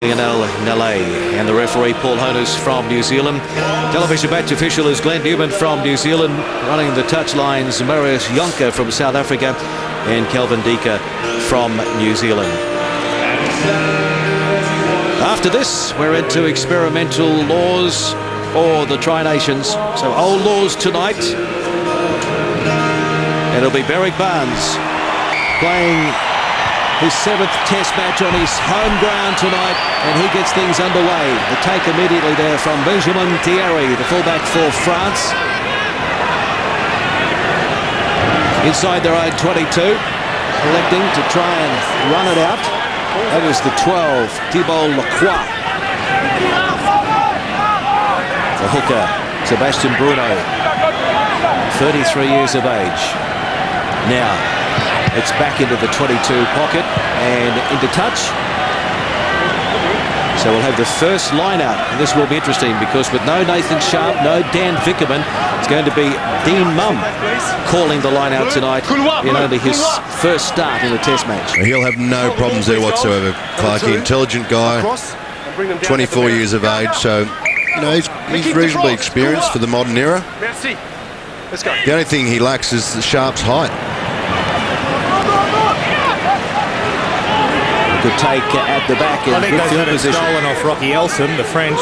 Lionel Nalay and the referee Paul Honus from New Zealand. Television match official is Glenn Newman from New Zealand. Running the touchlines, Marius Jonker from South Africa and Kelvin Dika from New Zealand. After this, we're into experimental laws for the Tri-Nations. So old laws tonight. And it'll be Berwick Barnes playing his 7th test match on his home ground tonight, and he gets things underway. The take immediately there from Benjamin Thierry, the fullback for France. Inside their own 22, electing to try and run it out. That is the 12, Thibault Lacroix. The hooker, Sebastian Bruno, 33 years of age. Now, it's back into the 22 pocket and into touch. So we'll have the first line out. And this will be interesting because with no Nathan Sharp, no Dan Vickerman, it's going to be Dean Mumm calling the line out tonight in only his first start in a test match. He'll have no problems there whatsoever, Clarkie. Intelligent guy, 24 years of age, so you know he's reasonably experienced for the modern era. The only thing he lacks is the Sharp's height. Good take at the back. I think they've got it stolen off Rocky Elson, the French.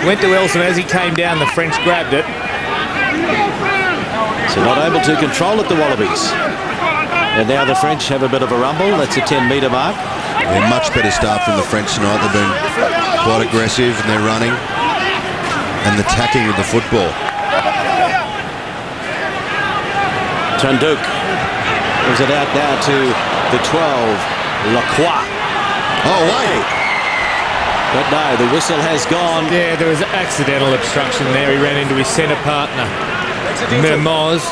Went to Elson as he came down, the French grabbed it. So not able to control it, the Wallabies. And now the French have a bit of a rumble. That's a 10-metre mark. Yeah, much better start from the French tonight. They've been quite aggressive and they're running and attacking with the football. Tunduk gives it out now to the 12, Lacroix. Oh, wait. But no, the whistle has gone. Yeah, there was an accidental obstruction there. He ran into his centre partner, Mermoz.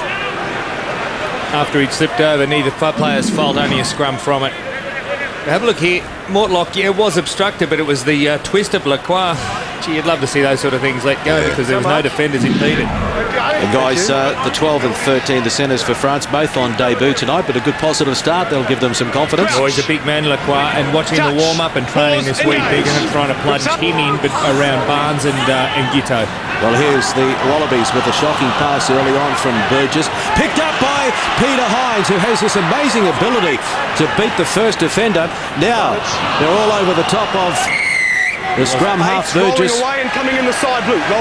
After he'd slipped over, neither player's fault, only a scrum from it. Have a look here. Mortlock, yeah, was obstructed, but it was the twist of Lacroix. Gee, you'd love to see those sort of things let go because there was no defenders impeded. And guys, the 12 and 13, the centres for France, both on debut tonight, but a good positive start. They'll give them some confidence. Oh, he's a big man, Lacroix, and watching the warm-up and training this week, they're going to try to plunge him in but around Barnes and Giteau. Well, here's the Wallabies with a shocking pass early on from Burgess. Picked up by Peter Hines, who has this amazing ability to beat the first defender. Now, they're all over the top of the scrum half, Burgess, but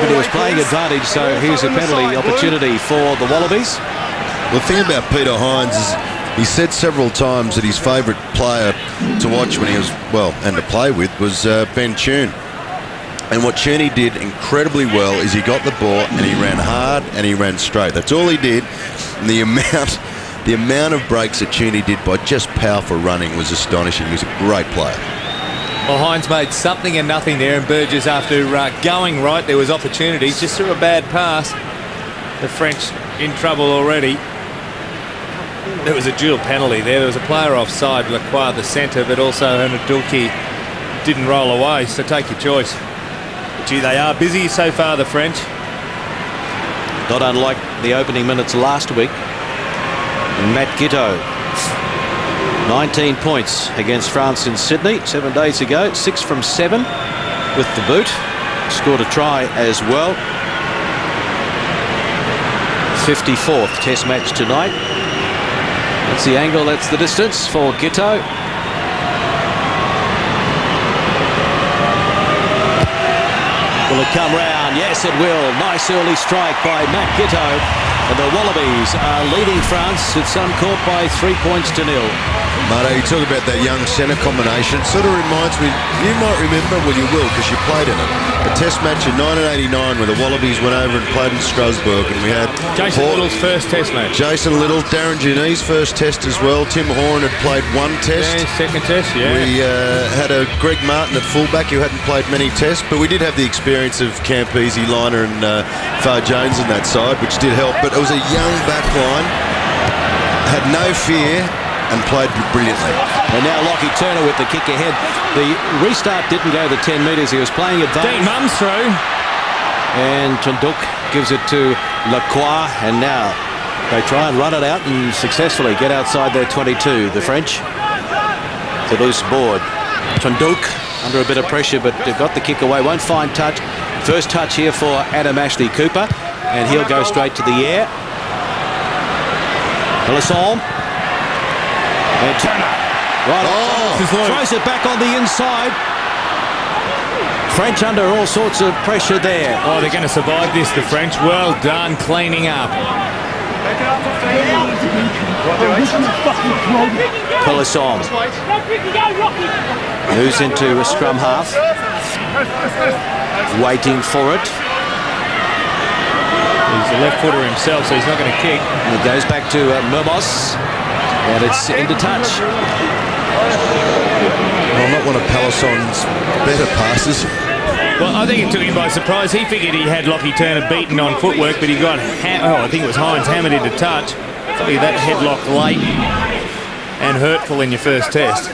he was playing advantage, so here's a penalty opportunity for the Wallabies. The thing about Peter Hines is he said several times that his favourite player to watch when he was, well, and to play with was Ben Tune. And what Cheney did incredibly well is he got the ball and he ran hard and he ran straight. That's all he did. And the amount of breaks that Cheney did by just powerful running was astonishing. He was a great player. Well, Hines made something and nothing there, and Burgess, after going right, there was opportunities, just threw a bad pass. The French in trouble already. There was a dual penalty there. There was a player offside, Lacroix, the centre, but also Nadulki didn't roll away, so take your choice. But gee, they are busy so far, the French. Not unlike the opening minutes last week. Matt Giteau, 19 points against France in Sydney 7 days ago, 6 from 7 with the boot. Scored a try as well. 54th test match tonight. That's the angle, that's the distance for Giteau. Will it come round? Yes, it will. Nice early strike by Matt Giteau. And the Wallabies are leading France at Suncorp by 3 points to 0. Marto, you talk about that young centre combination. Sort of reminds me, you might remember, well you will because you played in it, a test match in 1989 where the Wallabies went over and played in Strasbourg, and we had Jason Little's first test match. Jason Little, Darren Janine's first test as well. Tim Horan had played one test. Yeah, second test, yeah. We had a Greg Martin at fullback who hadn't played many tests, but we did have the experience of Campese, Liner and Far Jones in that side, which did help. But it was a young back line, had no fear and played brilliantly. And now Lockie Turner with the kick ahead. The restart didn't go the 10 metres. He was playing advantage. Dean Mumm's through. And Tunduk gives it to Lacroix. And now They try and run it out and successfully get outside their 22, the French. To loose board. Tunduk under a bit of pressure, but got the kick away. Won't find touch. First touch here for Adam Ashley Cooper, and he'll go straight to the air. Pelisson. And Turner. Right, throws it back on the inside. French under all sorts of pressure there. Oh, they're going to survive this, the French. Well done cleaning up. Pelisson moves into a scrum half, waiting for it. He's a left footer himself, so he's not going to kick. And it goes back to Mermos, and it's into touch. Well, not one of Pelisson's better passes. Well, I think it took him by surprise. He figured he had Lockie Turner beaten on footwork, but he got, I think it was Hines, hammered into touch. Probably that headlock late and hurtful in your first test.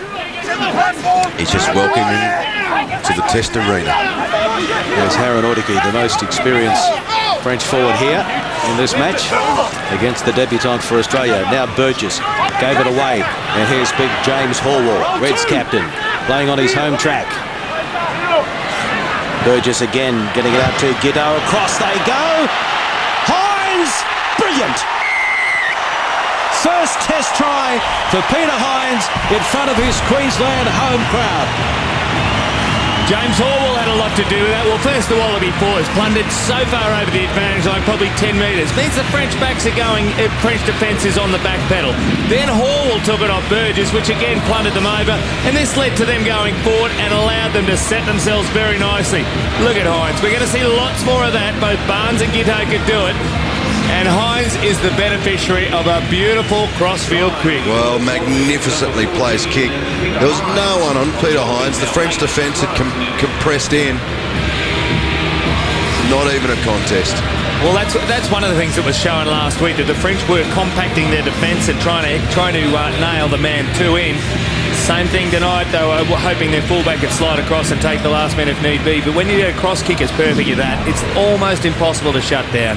He's just welcoming to the test arena. There's Haran Ordiki, the most experienced French forward here in this match against the debutant for Australia. Now Burgess gave it away, and here's big James Horwell, Reds captain, playing on his home track. Burgess again getting it out to Giddo. Across they go. Hines, brilliant. First test try for Peter Hines in front of his Queensland home crowd. James Horwell had a lot to do with that. Well, first the Wallaby forwards plundered so far over the advantage line, probably 10 metres. Means the French backs are going, French defence is on the back pedal. Then Horwell took it off Burgess, which again plundered them over, and this led to them going forward and allowed them to set themselves very nicely. Look at Hines. We're going to see lots more of that. Both Barnes and Gitto could do it. And Hines is the beneficiary of a beautiful cross-field kick. Well, magnificently placed kick. There was no one on Peter Hines. The French defence had compressed in. Not even a contest. Well, that's one of the things that was shown last week, that the French were compacting their defence and trying to nail the man two in. Same thing tonight, though, hoping their fullback could slide across and take the last man if need be. But when you get a cross kick as perfect as that, it's almost impossible to shut down.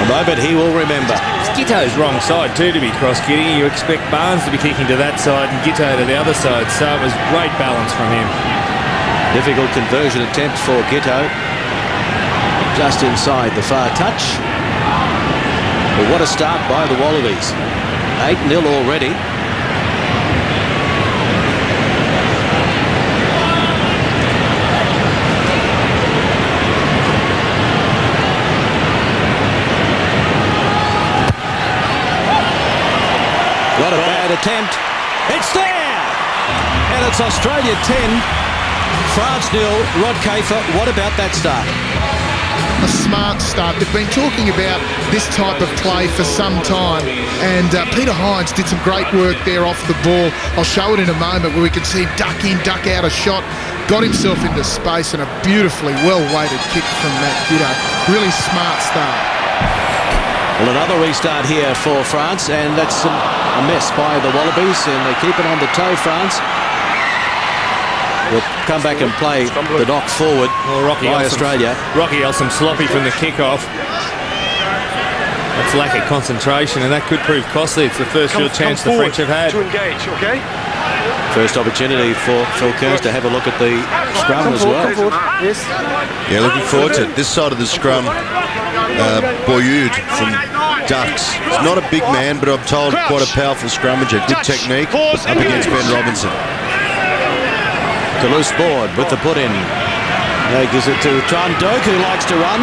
A moment he will remember. It's Gitto's wrong side too to be cross-kicking. You expect Barnes to be kicking to that side and Gitto to the other side, so it was great balance from him. Difficult conversion attempt for Gitto. Just inside the far touch. But what a start by the Wallabies. 8-0 already. What a bad attempt. It's there! And it's Australia 10, France 0. Rod Kafer, what about that start? A smart start. They've been talking about this type of play for some time, and Peter Hines did some great work there off the ball. I'll show it in a moment where we can see him duck in, duck out a shot, got himself into space, and a beautifully well-weighted kick from Matt Giddo. Really smart start. Well, another restart here for France, and that's a mess by the Wallabies, and they keep it on the toe, France. Will come back and play the knock forward by Australia. Rocky Elsom sloppy from the kick-off. That's lack of concentration, and that could prove costly. It's the first real chance the French have had. To engage, okay? First opportunity for Phil Kearns to have a look at the scrum as well. Yes. Yeah, looking forward to it. This side of the scrum, Boyud from Ducks. He's not a big man, but I'm told quite a powerful scrummager. Good technique up against Ben Robinson. To loose board with the put-in. Now he gives it to Tunduk, who likes to run.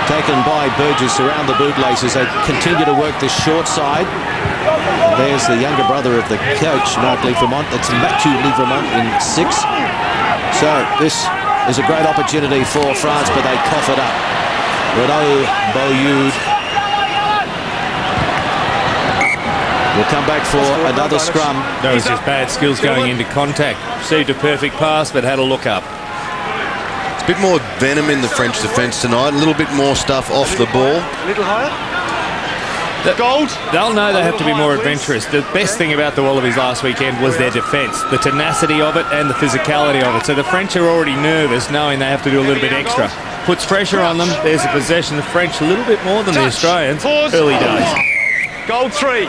Taken by Burgess around the bootlaces. They continue to work the short side. There's the younger brother of the coach, Mark Lievermont. That's Matthew Lievermont in 6. So this is a great opportunity for France, but they cough it up. Renaud Boyud will come back for another scrum. That was just bad skills going into contact. Received a perfect pass, but had a look up. It's a bit more venom in the French defence tonight. A little bit more stuff off the ball. A little higher. Gold. They'll know they have to be more adventurous. The best thing about the Wallabies last weekend was their defence, the tenacity of it and the physicality of it. So the French are already nervous, knowing they have to do a little bit extra. Puts pressure on them. There's a possession. The French a little bit more than the Australians. Early days. Gold 3.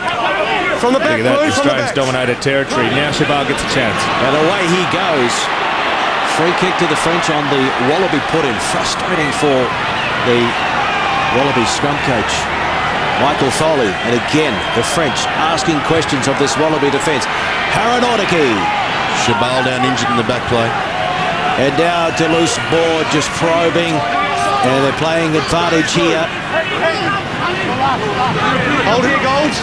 From the back, Look at that, Blue, from the Australia's back. dominated territory. Now Shabal gets a chance. And away he goes. Free kick to the French on the Wallaby put-in. Frustrating for the Wallaby scrum coach, Michael Foley. And again, the French asking questions of this Wallaby defence. Haranordiki. Shabal down injured in the back play. And now to loose board, just probing. And they're playing advantage here. Hold here, Gold.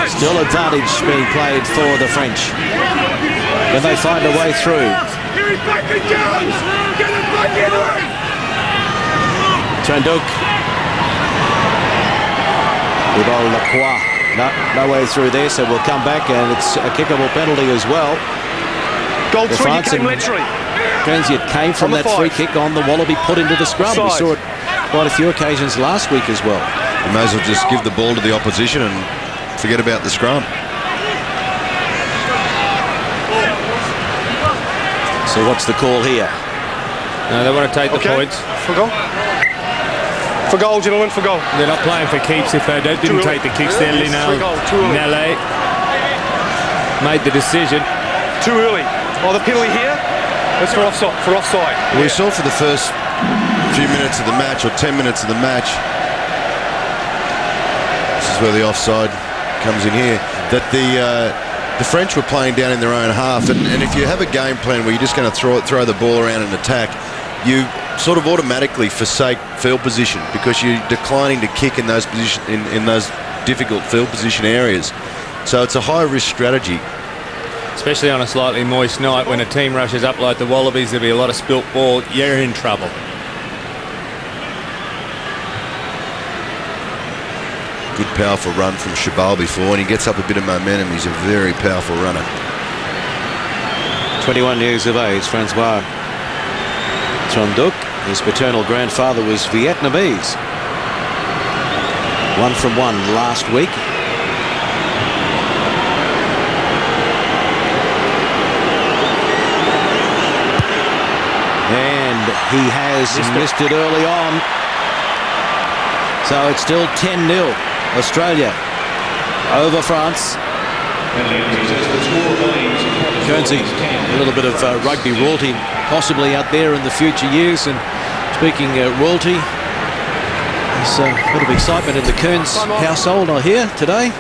Still advantage being played for the French. Can they find a way through? Tranduk. Ribol Lacroix. No way through there, so we'll come back, and it's a kickable penalty as well. Gold The 3, you France came and literally. Guernsey came from On the that free 5. kick on the Wallaby put into the scrum. We Offside. saw it quite a few occasions last week as well. You may as well just give the ball to the opposition and forget about the scrum. So what's the call here? No, they want to take the points. For goal. For goal, gentlemen, for goal. They're not playing for keeps if they didn't Too take early. the kicks there. It's Linal 3 goal, too early. Nale made the decision. Too early. Oh, the penalty here? That's for offside. We saw for the first few minutes of the match, or 10 minutes of the match, this is where the offside comes in here, that the French were playing down in their own half, and if you have a game plan where you're just going to throw the ball around and attack, you sort of automatically forsake field position because you're declining to kick in those in those difficult field position areas. So it's a high risk strategy. Especially on a slightly moist night when a team rushes up like the Wallabies, there'll be a lot of spilt ball. You're in trouble. Good powerful run from Shabal before, and he gets up a bit of momentum. He's a very powerful runner. 21 years of age, Francois Tranduk. His paternal grandfather was Vietnamese. 1 from 1 last week. And he has missed it early on. So it's still 10-0. Australia over France. Guernsey, a little bit of rugby royalty possibly out there in the future years. And speaking royalty, there's a bit of excitement in the Kearns household, I hear, today.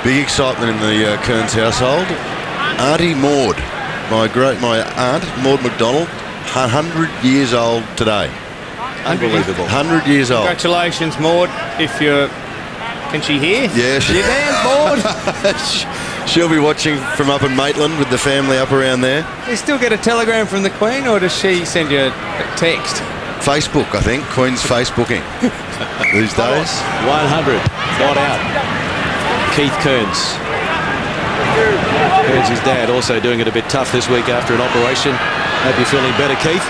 Big excitement in the Kearns household. Auntie Maud, my aunt Maud McDonald, 100 years old today. Unbelievable. 100 years old. Congratulations, Maud. If you're... Can she hear? Yeah. You there, Maud? She'll be watching from up in Maitland with the family up around there. You still get a telegram from the Queen, or does she send you a text? Facebook, I think. Queen's Facebooking these days. 100, not out. Keith Kearns. Kearns' dad also doing it a bit tough this week after an operation. Hope you're feeling better, Keith.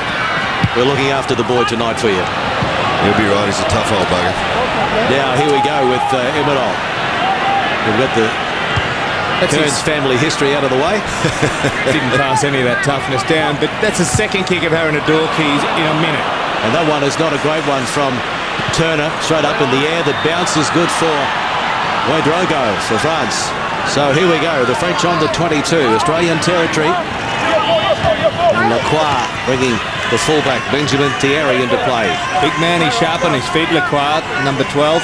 We're looking after the boy tonight for you. He'll be right. He's a tough old bugger. Now, here we go with Emerald. We've got the Kearns family history out of the way. Didn't pass any of that toughness down, but that's the second kick of Haranordiki in a minute. And that one is not a great one from Turner. Straight up in the air. That bounce is good for Ouedraogo for France. So here we go. The French on the 22. Australian territory. And Lacroix bringing the fullback Benjamin Thierry into play. Big man, he's sharp on his feet. Lacroix, number 12.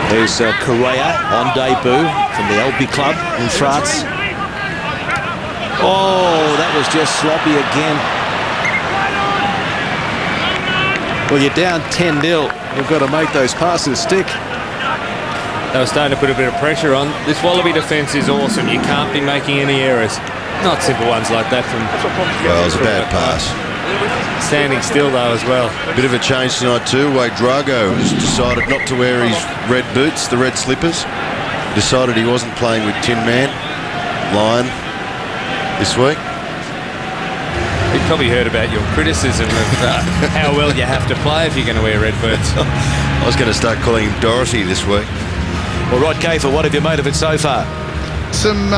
There's Correa on debut from the Albi club in France. Oh, that was just sloppy again. Well, you're down 10-0. You've got to make those passes stick. They were starting to put a bit of pressure on. This Wallaby defence is awesome. You can't be making any errors. Not simple ones like that from... Well, it was a bad pass. Standing still, though, as well. Bit of a change tonight, too. Ouedraogo has decided not to wear his red boots, the red slippers. Decided he wasn't playing with Tin Man, Lion, this week. You've probably heard about your criticism of how well you have to play if you're going to wear red boots. I was going to start calling him Dorothy this week. Well, Rod Kafer, what have you made of it so far? Some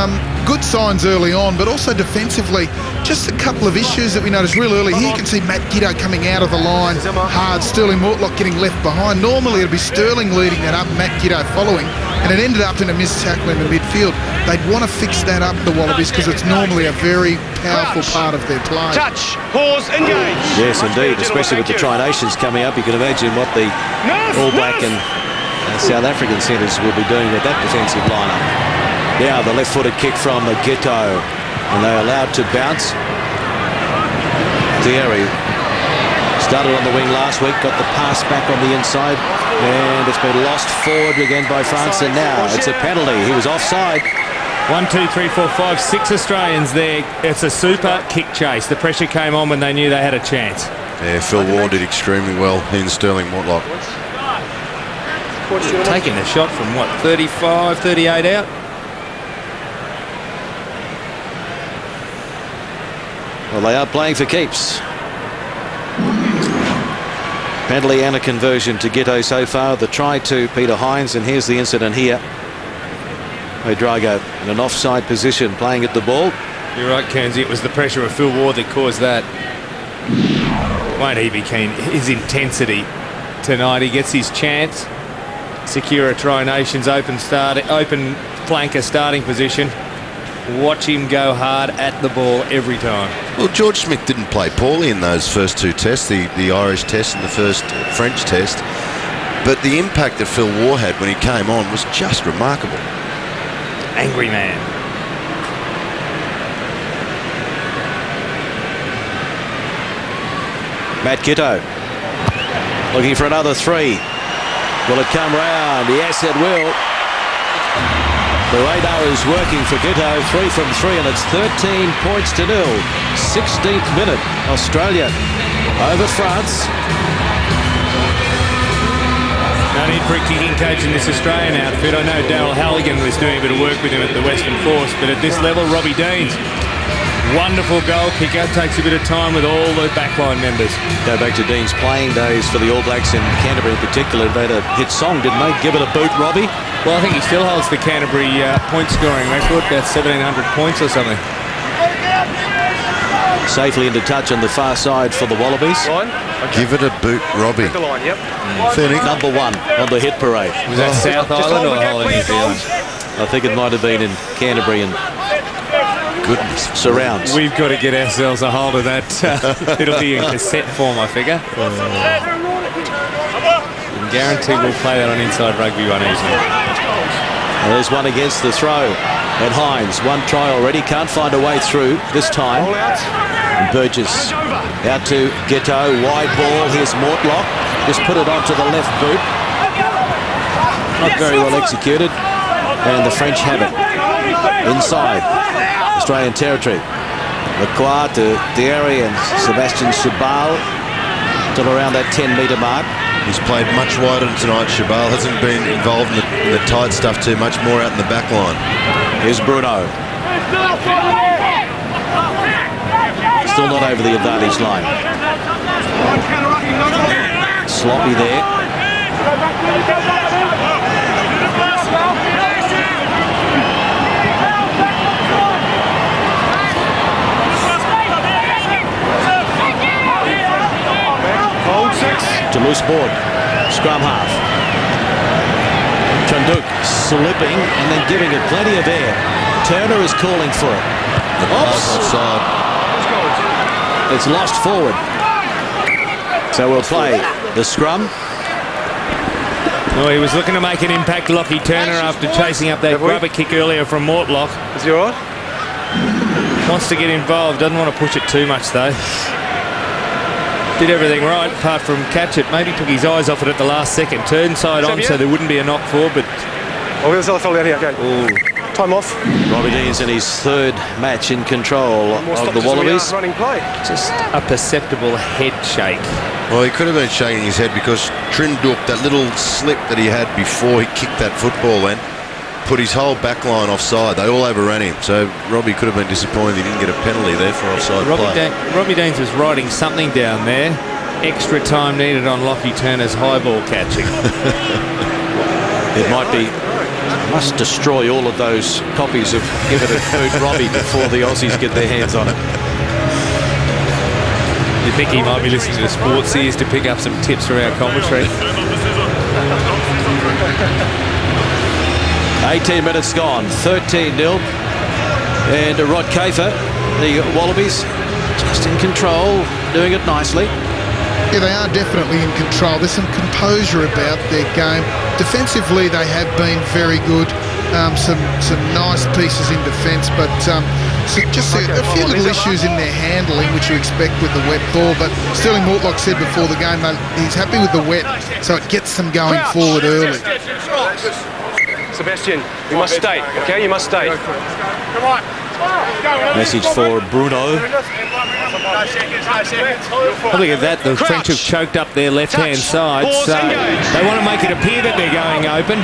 good signs early on, but also defensively, just a couple of issues that we noticed real early. Here you can see Matt Giddo coming out of the line hard, Sterling Mortlock getting left behind. Normally it'll be Sterling leading that up, Matt Giddo following, and it ended up in a missed tackle in the midfield. They'd want to fix that up, the Wallabies, because it's normally a very powerful part of their play. Touch, pause, engage. Yes, indeed, especially with the Tri-Nations coming up. You can imagine what the All Black and South African centres will be doing with that defensive lineup. Now the left-footed kick from Gitto, and they're allowed to bounce. Thierry started on the wing last week, got the pass back on the inside, and it's been lost forward again by France, and now it's a penalty. He was offside. 1, 2, 3, 4, 5, 6 Australians there. It's a super kick chase. The pressure came on when they knew they had a chance. Yeah, Phil Warne did extremely well in Sterling Mortlock. Taking a shot from, what, 35, 38 out? Well, they are playing for keeps. Penalty and a conversion to Gitto so far. The try to Peter Hines, and here's the incident here. Drago in an offside position playing at the ball. You're right, Kenzie. It was the pressure of Phil Ward that caused that. Won't he be keen? His intensity tonight. He gets his chance. Secure a Tri-Nations open flanker starting position. Watch him go hard at the ball every time. Well, George Smith didn't play poorly in those first two tests, the Irish test and the first French test. But the impact that Phil Ward had when he came on was just remarkable. Angry man. Matt Gitto looking for another three. Will it come round? Yes, it will. The radar is working for Gitto. 3 from 3, and it's 13 points to 0. 16th minute. Australia over France. No need for a kicking coach in this Australian outfit. I know Darryl Halligan was doing a bit of work with him at the Western Force, but at this level, Robbie Deans, wonderful goal kicker, takes a bit of time with all the backline members. Go back to Dean's playing days for the All Blacks in Canterbury in particular. They had a hit song, didn't they? Give it a boot, Robbie. Well, I think he still holds the Canterbury point scoring record, about 1,700 points or something. Safely into touch on the far side for the Wallabies. Give it a boot, Robbie. The line, yep. Number 1 on the hit parade. Was that South Island or whole of New Zealand? I think it might have been in Canterbury and goodness surrounds. We've got to get ourselves a hold of that. It'll be in cassette form, I figure. And guarantee we'll play that on Inside Rugby one evening. And there's one against the throw. And Hines, one try already, can't find a way through this time. And Burgess out to Gitto, wide ball. Here's Mortlock, just put it onto the left boot. Not very well executed. And the French have it inside Australian territory. Lacroix to Thierry and Sebastian Chabal till around that 10-metre mark. He's played much wider tonight. Chabal hasn't been involved in the tight stuff too much, more out in the back line. Here's Bruno. Still not over the advantage line. Sloppy there. To loose board. Scrum half. Chanduk slipping and then giving it plenty of air. Turner is calling for it. Offside. It's lost forward. So we'll play the scrum. Well, he was looking to make an impact, Lockie Turner, after chasing up that grubber kick earlier from Mortlock. Is he all right? Wants to get involved, doesn't want to push it too much though. Did everything right apart from catch it. Maybe took his eyes off it at the last second. Turned side on so there wouldn't be a knock for, but... Oh, there's another fella down here, okay. Ooh. Time off. Robbie Deans in his 3rd match in control of the Wallabies. Running play. Just a perceptible head shake. Well, he could have been shaking his head because Trinduk, that little slip that he had before he kicked that football in, put his whole back line offside. They all overran him. So Robbie could have been disappointed he didn't get a penalty there for offside play. Robbie Deans was writing something down there. Extra time needed on Lockie Turner's high ball catching. It might be Must destroy all of those copies of Give It a Boot Robbie before the Aussies get their hands on it. You think he might be listening to the sports ears to pick up some tips from our commentary? 18 minutes gone, 13-0. And Rod Kafer, the Wallabies, just in control, doing it nicely. Yeah, they are definitely in control. There's some composure about their game. Defensively, they have been very good. Some nice pieces in defence, but just a few little issues in their handling, which you expect with the wet ball. But Sterling Mortlock said before the game that he's happy with the wet, so it gets them going forward early. Sebastian, you must stay, okay? You must stay. Come on. Message for Bruno. Look at that, the French have choked up their left-hand side, so they want to make it appear that they're going open.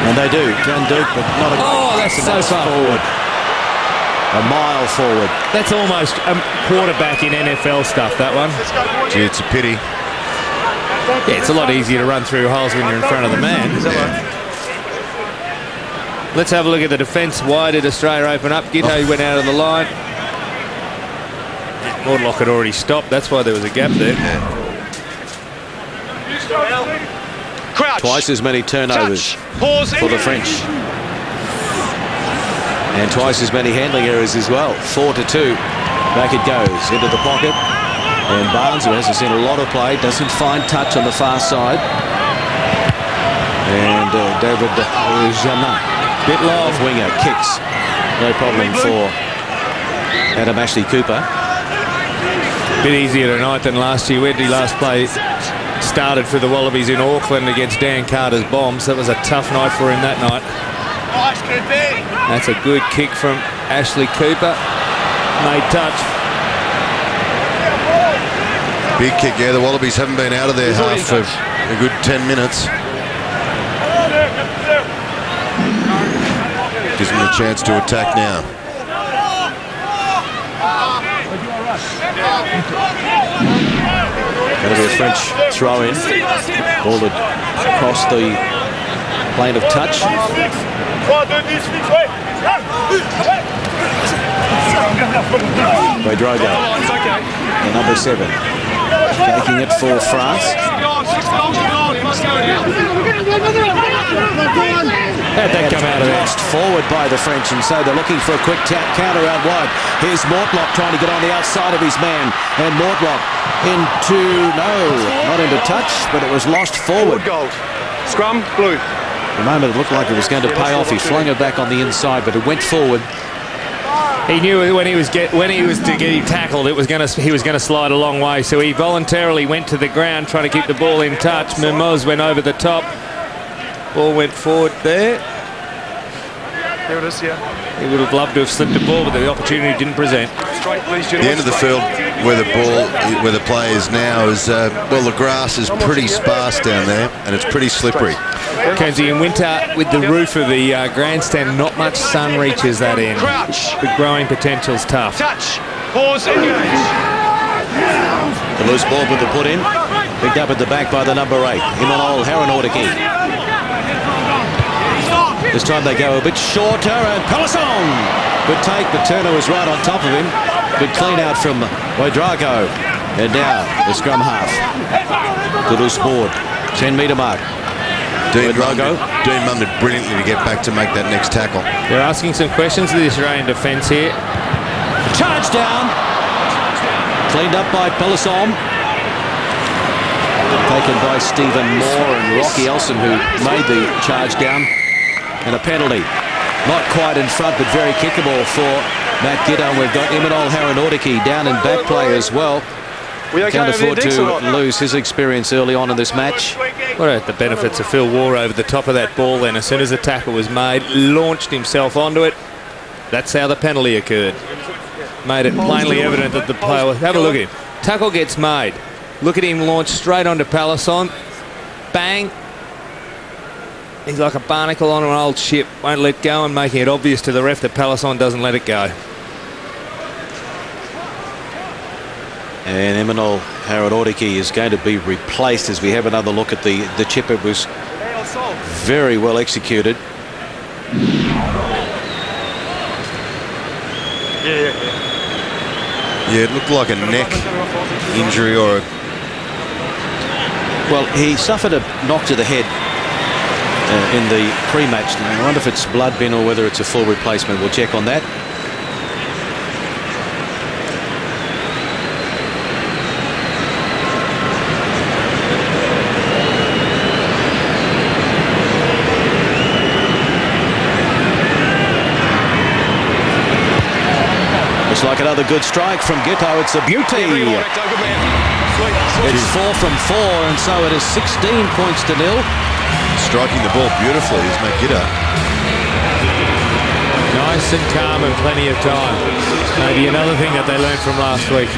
And they do, can do, but not a... Oh, that's so far forward. A mile forward. That's almost a quarterback in NFL stuff, that one. Gee, it's a pity. Yeah, it's a lot easier to run through holes when you're in front of the man. Let's have a look at the defence. Why did Australia open up? Giteau went out of the line. Mortlock had already stopped. That's why there was a gap there. Crouch. Twice as many turnovers for the French. And twice as many handling errors as well. 4-2. Back it goes into the pocket. And Barnes, who hasn't seen a lot of play, doesn't find touch on the far side. And David Janin. Bit low. Winger kicks. No problem for Adam Ashley Cooper. Bit easier tonight than last year. Where did he last play? Started for the Wallabies in Auckland against Dan Carter's Bombs. That was a tough night for him that night. That's a good kick from Ashley Cooper. Made touch. Big kick, yeah. The Wallabies haven't been out of their half for a good 10 minutes. Gives them a chance to attack now. Going to be a French throw-in. Ball across the plane of touch. Wadrago, the number 7, taking it for France. How'd that come out of there? Forward by the French, and so they're looking for a quick counter out wide. Here's Mortlock trying to get on the outside of his man, and Mortlock not into touch, but it was lost forward. Gold. Scrum, blue. The moment it looked like it was going to pay off, he flung it back on the inside, but it went forward. He knew when he was to get tackled, he was going to slide a long way, so he voluntarily went to the ground trying to keep the ball in touch. Mimoz went over the top. Ball went forward there. There it is, yeah. He would have loved to have slipped the ball, but the opportunity didn't present. Straight, please, The end of the field where the play is now is, well, the grass is pretty sparse down there, and it's pretty slippery. Kenzie, in winter, with the roof of the grandstand, not much sun reaches that end. The growing potential's tough. Touch. Pause. Engage. The loose ball with the put in. Picked up at the back by the number 8, Imanol Haranoudaki. This time they go a bit shorter, and Pelisson! Good take, but Turner was right on top of him. Good clean out from Wadrago. And now the scrum half. The loose board. 10-metre mark. Dean mummed brilliantly to get back to make that next tackle. They're asking some questions to the Australian defence here. Charge down. Cleaned up by Pelisson. Taken by Stephen Moore and Rocky Elson, who made the charge down. And a penalty. Not quite in front, but very kickable for Matt Giteau. We've got Imanol Haranoudaki down in back play as well. Can't afford to lose his experience early on in this match. What about the benefits of Phil Waugh over the top of that ball then? As soon as the tackle was made, launched himself onto it. That's how the penalty occurred. Made it plainly evident that the player... Have a look at him. Tackle gets made. Look at him launch straight onto Pelisson. Bang. He's like a barnacle on an old ship. Won't let go, and making it obvious to the ref that Pelisson doesn't let it go. And Imanol Haranoudaki is going to be replaced as we have another look at the chip. It was very well executed. Yeah, it looked like a neck injury or a... Well, he suffered a knock to the head in the pre-match. I wonder if it's blood bin or whether it's a full replacement. We'll check on that. Looks like another good strike from Gitto. It's a beauty. It's 4 from 4, and so it is 16 points to 0. Striking the ball beautifully is Gitto. Nice and calm and plenty of time. Maybe another thing that they learned from last week.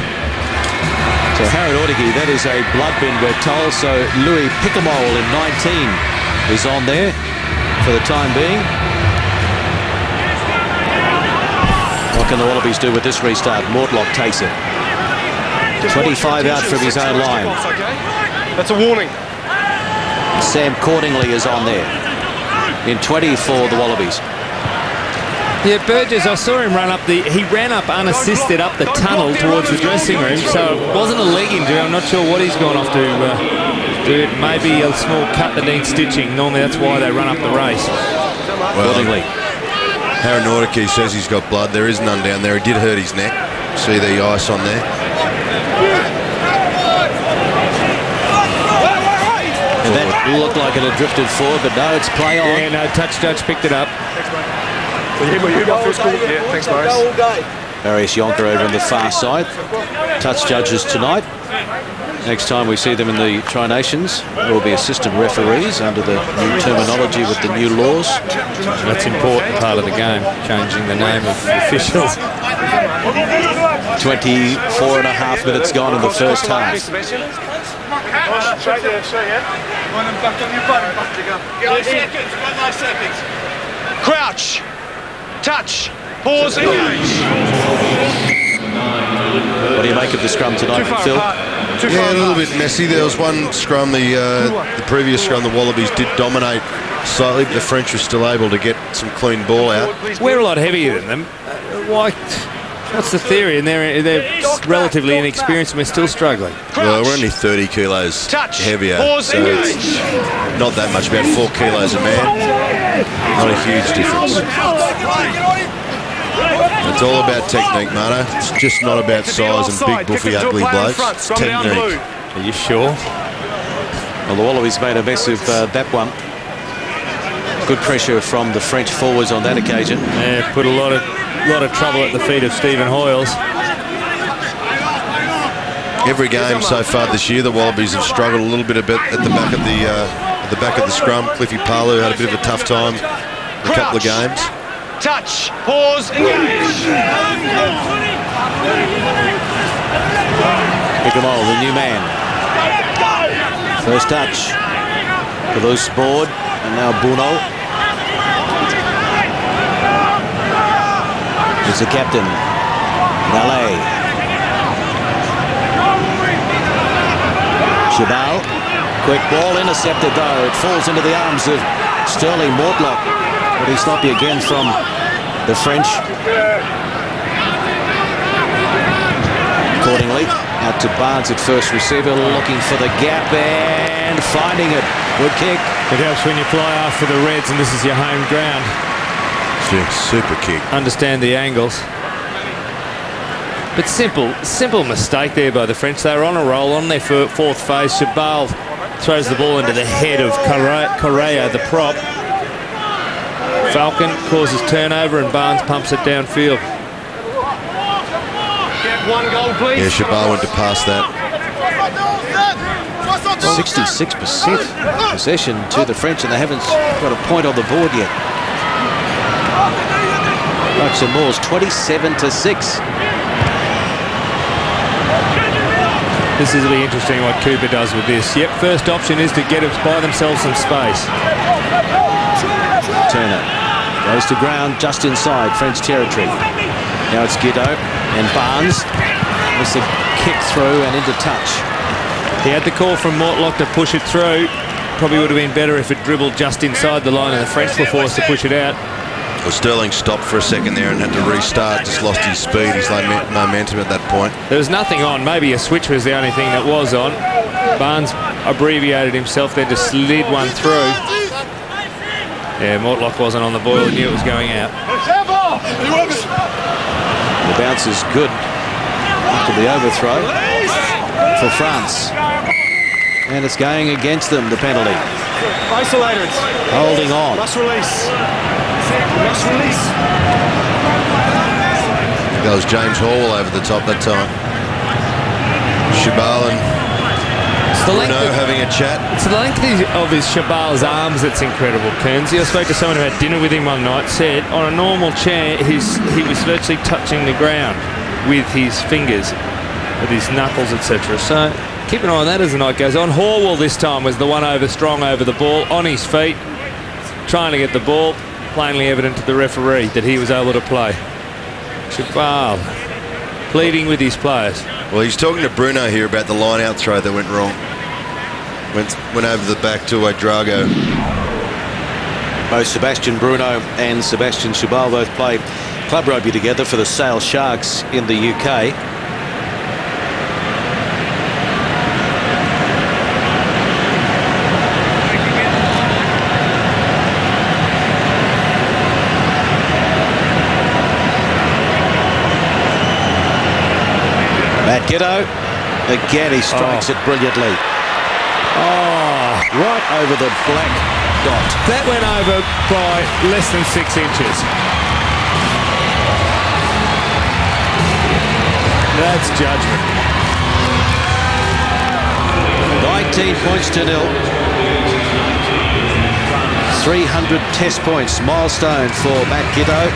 So Harry Ortegi, that is a blood bin, we're told. So Louis Picamole in 19 is on there for the time being. What can the Wallabies do with this restart? Mortlock takes it. 25 out from his own line. That's a warning. Sam Cordingley is on there in 20 for the Wallabies. Yeah, Burgess, I saw him run up he ran up unassisted up the tunnel towards the dressing room, so it wasn't a leg injury. I'm not sure what he's gone off to do. Maybe a small cut that needs stitching. Normally that's why they run up the race. Well, Cordingley. Harry Ortegi says he's got blood. There is none down there. He did hurt his neck. See the ice on there. And that looked like it had drifted forward, but no, it's play on. Yeah, no, touch judge picked it up. Yeah, thanks, Maurice. Marius Yonker over on the far side. Touch judges tonight. Next time we see them in the Tri-Nations, there will be assistant referees under the new terminology with the new laws. That's an important part of the game, changing the name of the officials. 24 and a half minutes gone in the first half. Crouch. Touch. Pause. Engage. What do you make of the scrum tonight, Phil? Yeah, a little bit messy. There was one scrum, the previous scrum, the Wallabies did dominate slightly, but the French were still able to get some clean ball out. We're a lot heavier than them. Why? What's the theory? And they're relatively inexperienced and we're still struggling. Well, we're only 30 kilos heavier, so it's not that much, about 4 kilos a man. Not a huge difference. It's all about technique, Marta. It's just not about size and big, buffy, ugly blokes. It's technique. Are you sure? Well, the Wallabies made a mess of that one. Good pressure from the French forwards on that occasion. Yeah, put a lot of trouble at the feet of Stephen Hoyles. Every game so far this year, the Wallabies have struggled a little bit at the back of the scrum. Cliffy Palu had a bit of a tough time in a couple of games. Touch. Pause. Engage. Picamole, the new man. First touch. The loose board, and now Buno. He's the captain. Nale. Chabal. Quick ball intercepted though. It falls into the arms of Sterling Mortlock. But he's sloppy again from the French. Accordingly, out to Barnes at first receiver, looking for the gap and finding it. Good kick. It helps when you fly after the Reds and this is your home ground. Super kick. Understand the angles. But simple mistake there by the French. They were on a roll on their fourth phase. Chabal throws the ball into the head of Correa, the prop. Falcon causes turnover and Barnes pumps it downfield. Get one goal, please. Yeah, Chabal went to pass that. 66% possession to the French, and they haven't got a point on the board yet. Bucks and Moors 27-6. This is really interesting what Cooper does with this. Yep, first option is to buy themselves some space. Turner goes to ground just inside French territory. Now it's Gitto and Barnes. It's a kick through and into touch. He had the call from Mortlock to push it through. probably would have been better if it dribbled just inside the line and the French were forced to push it out. Well, Sterling stopped for a second there and had to restart. Just lost his speed, his momentum at that point. There was nothing on. Maybe a switch was the only thing that was on. Barnes abbreviated himself, then just slid one through. Yeah, Mortlock wasn't on the boil and knew it was going out. The bounce is good after the overthrow for France. And it's going against them, the penalty. Isolated. Holding on. Must release. Must release. That was James Hall over the top that time. Shabal and Bruno having a chat. It's the length of his Shabal's arms that's incredible, Kernsey. I spoke to someone who had dinner with him one night, said on a normal chair he was virtually touching the ground with his fingers, with his knuckles, etc. So keep an eye on that as the night goes on. Horwell this time was the one strong over the ball, on his feet, trying to get the ball. Plainly evident to the referee that he was able to play. Shabal pleading with his players. Well, he's talking to Bruno here about the line-out throw that went wrong. Went over the back to Drago. Both Sebastian Bruno and Sebastian Shabal both play club rugby together for the Sale Sharks in the UK. Matt Giddo, again he strikes it brilliantly. Oh, right over the black dot. That went over by less than 6 inches. That's judgment. 19 points to 0. 300 test points, milestone for Matt Giddo.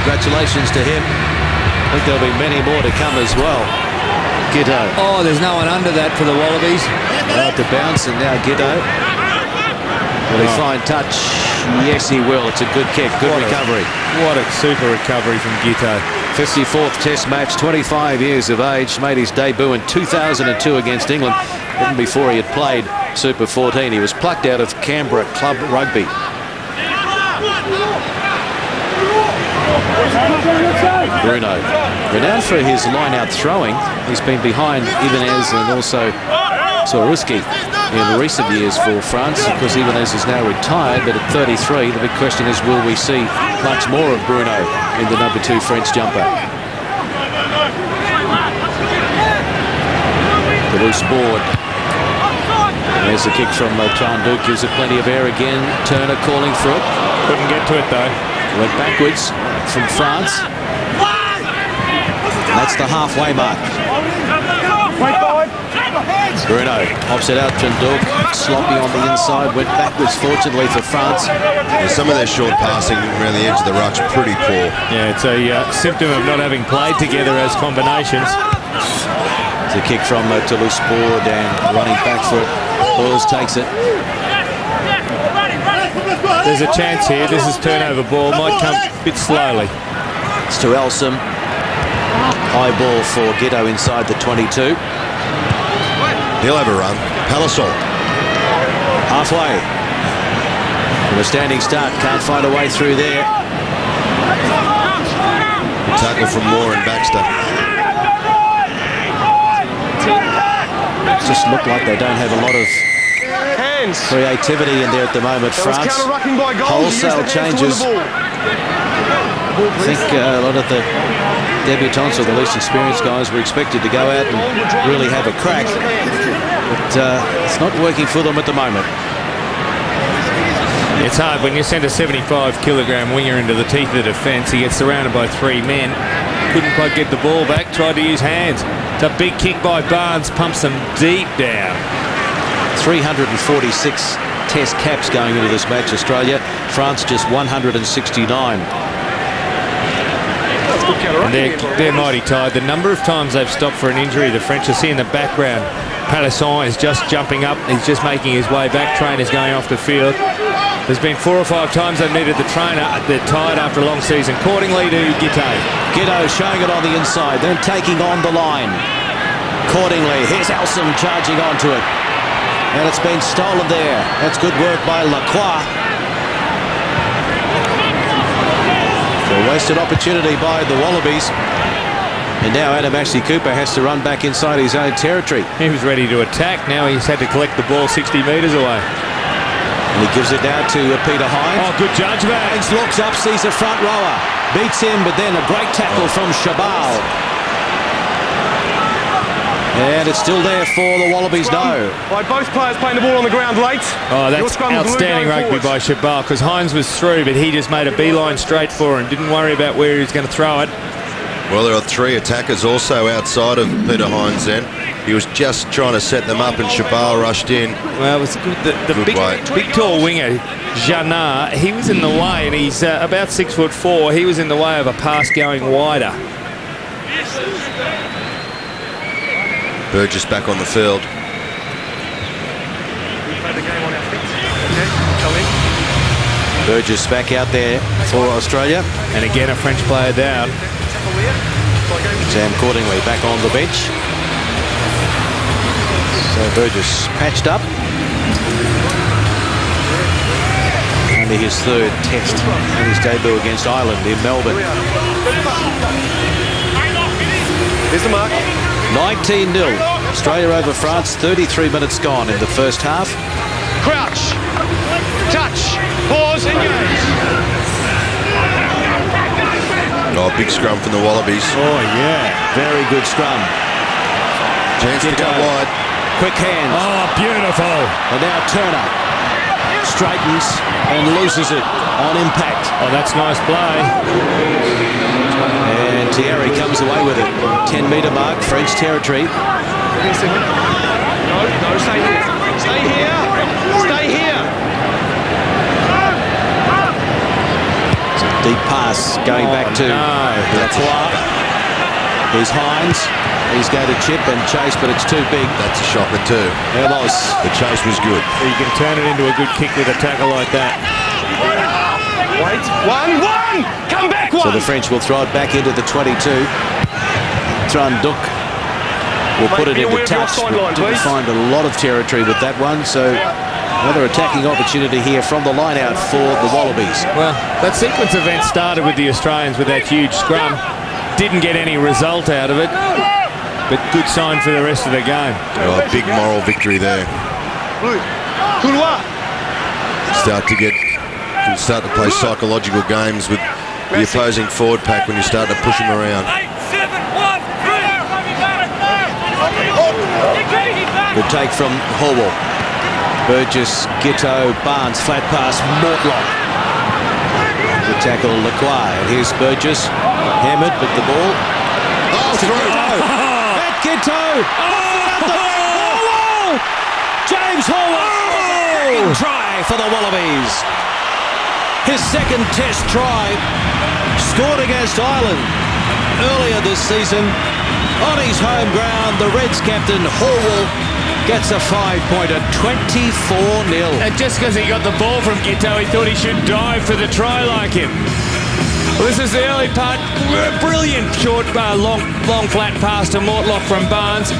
Congratulations to him. I think there'll be many more to come as well. Giddo. Oh, there's no one under that for the Wallabies. Out to bounce, and now Giddo. Will he find touch? Yes, he will. It's a good kick, good recovery. What a super recovery from Giddo. 54th Test match, 25 years of age. Made his debut in 2002 against England. Even before he had played Super 14, he was plucked out of Canberra Club Rugby. Bruno, renowned for his line-out throwing. He's been behind Ibanez and also Swarovski in recent years for France. Of course, Ibanez is now retired, but at 33, the big question is, will we see much more of Bruno in the number 2 French jumper? The loose board. And there's the kick from Chanduk. Gives it plenty of air again. Turner calling for it. Couldn't get to it, though. Went backwards from France. And that's the halfway mark. Bruno pops it out. Chanduk sloppy on the inside. Went backwards, fortunately for France. Yeah, some of their short passing around the edge of the ruck's pretty poor. Yeah, it's a symptom of not having played together as combinations. It's a kick from Toulouse board and running back for it. Boyles takes it. There's a chance here. This is turnover ball. Might come a bit slowly. It's to Elsom. High ball for Giddo inside the 22. He'll have a run. Palisol. Halfway. From a standing start. Can't find a way through there. Tackle from Moore and Baxter. Just look like they don't have a lot of creativity in there at the moment. France. Wholesale changes. I think a lot of the debutants or the least experienced guys were expected to go out and really have a crack. But it's not working for them at the moment. It's hard when you send a 75-kilogram winger into the teeth of the defence. He gets surrounded by 3 men. Couldn't quite get the ball back. Tried to use hands. It's a big kick by Barnes. Pumps them deep down. 346 test caps going into this match, Australia. France just 169. And they're mighty tired. The number of times they've stopped for an injury, the French are seeing in the background. Palisson is just jumping up. He's just making his way back. Trainer's going off the field. There's been 4 or 5 times they've needed the trainer. They're tired after a long season. Accordingly to Giddo. Giddo showing it on the inside, then taking on the line. Accordingly, here's Elsom charging onto it. And it's been stolen there. That's good work by Lacroix. A wasted opportunity by the Wallabies. And now Adam Ashley Cooper has to run back inside his own territory. He was ready to attack. Now he's had to collect the ball 60 metres away. And he gives it now to Peter Hines. Oh, good judgment. Hines looks up, sees a front rower. Beats him, but then a great tackle from Shabal. And it's still there for the Wallabies, no. Right, both players playing the ball on the ground late. Oh, that's outstanding rugby by Shabal, because Hines was through, but he just made a beeline straight for him. Didn't worry about where he was going to throw it. Well, there are 3 attackers also outside of Peter Hines then. He was just trying to set them up and Shabal rushed in. Well, it was good. The big tall winger, Jannar, he was in the way, and he's about 6'4". He was in the way of a pass going wider. Burgess back on the field. Burgess back out there for Australia. And again, a French player down. Sam Cordingley back on the bench. So Burgess patched up. Only his 3rd test and his debut against Ireland in Melbourne. Here's the mark. 19-0. Australia over France. 33 minutes gone in the first half. Crouch. Touch. Pause. Engage. Oh, big scrum from the Wallabies. Oh, yeah. Very good scrum. Chance to go wide. Quick hands. Oh, beautiful. And now Turner straightens and loses it on impact. Oh, that's nice play. And Thierry comes away with it. 10-metre mark, French territory. No, stay here. Stay here. Stay here. It's a deep pass going back to Lacroix. Here's Hines. He's going to chip and chase, but it's too big. That's a shocker too. It was. The chase was good. You can turn it into a good kick with a tackle like that. Wait. One. Come back, one. So the French will throw it back into the 22. Tranduk will put it into touch. Didn't find a lot of territory with that one, so another attacking opportunity here from the line out for the Wallabies. Well, that sequence event started with the Australians with that huge scrum. Didn't get any result out of it, but good sign for the rest of the game. Oh, a big moral victory there. Start to play psychological games with the opposing forward pack when you start to push them around. Good take from Horwell. Burgess, Giteau, Barnes, flat pass, Mortlock. Good tackle, Lacroix. And here's Burgess, hammered with the ball. Oh, through! At Giteau! Horwell! James Horwell! Big try for the Wallabies. His 2nd test try, scored against Ireland earlier this season. On his home ground, the Reds captain Horwell gets a 5-pointer, 24-0. And just because he got the ball from Giteau, he thought he should dive for the try like him. Well, this is the early part. Brilliant short, long flat pass to Mortlock from Barnes.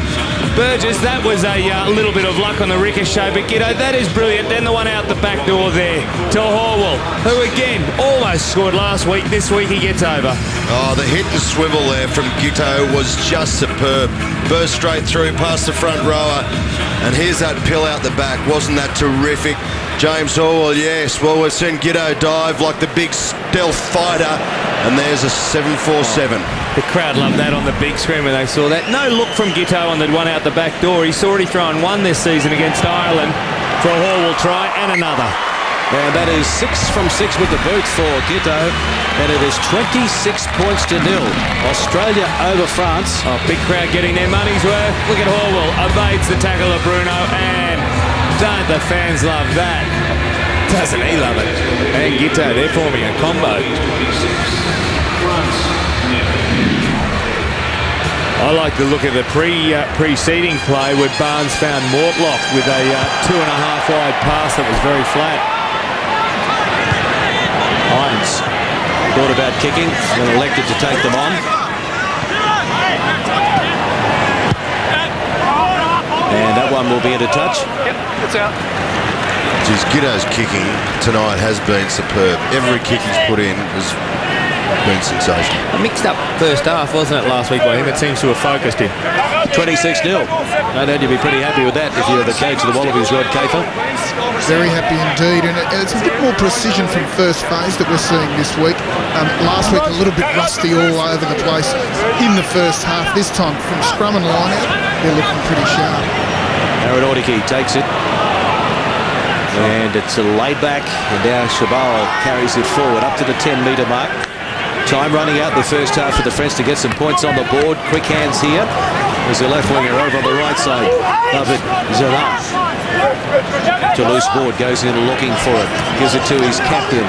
Burgess, that was a little bit of luck on the ricochet, but Giteau, that is brilliant. Then the one out the back door there to Horwell, who again almost scored last week. This week he gets over. Oh, the hit and swivel there from Giteau was just superb. Burst straight through past the front rower, and here's that pill out the back. Wasn't that terrific? James Horwell, yes. Well, we've seen Giteau dive like the big stealth fighter, and there's a 747. The crowd loved that on the big screen when they saw that. No look from Giteau on the one out the back door. He's already thrown one this season against Ireland for a Horwell try and another. And that is 6 from 6 with the boot for Giteau, and it is 26 points to 0. Australia over France. Oh, big crowd getting their money's worth. Look at Horwell, evades the tackle of Bruno, and don't the fans love that? Doesn't he love it? And Giteau, they're forming a combo. I like the look of the preceding play where Barnes found Mortlock with a 2.5 wide pass that was very flat. Hines thought about kicking and elected to take them on. And that one will be into touch. Yep, it's out. Geez, Giddo's kicking tonight has been superb. Every kick he's put in has been sensational. A mixed up first half, wasn't it, last week by him? It seems to have focused him. 26-0. No doubt you'd be pretty happy with that if you're the coach of the Wallabies, Rod Cafer. Very happy indeed, and it's a bit more precision from first phase that we're seeing this week. Last week a little bit rusty all over the place in the first half. This time from scrum and line out, they're looking pretty sharp. Aronotiki takes it. And it's a laid back, and now Chabal carries it forward up to the 10-metre mark. Time running out the first half for the French to get some points on the board. Quick hands here. There's a left winger over on the right side. David Zerard. To loose board, goes in looking for it. Gives it to his captain.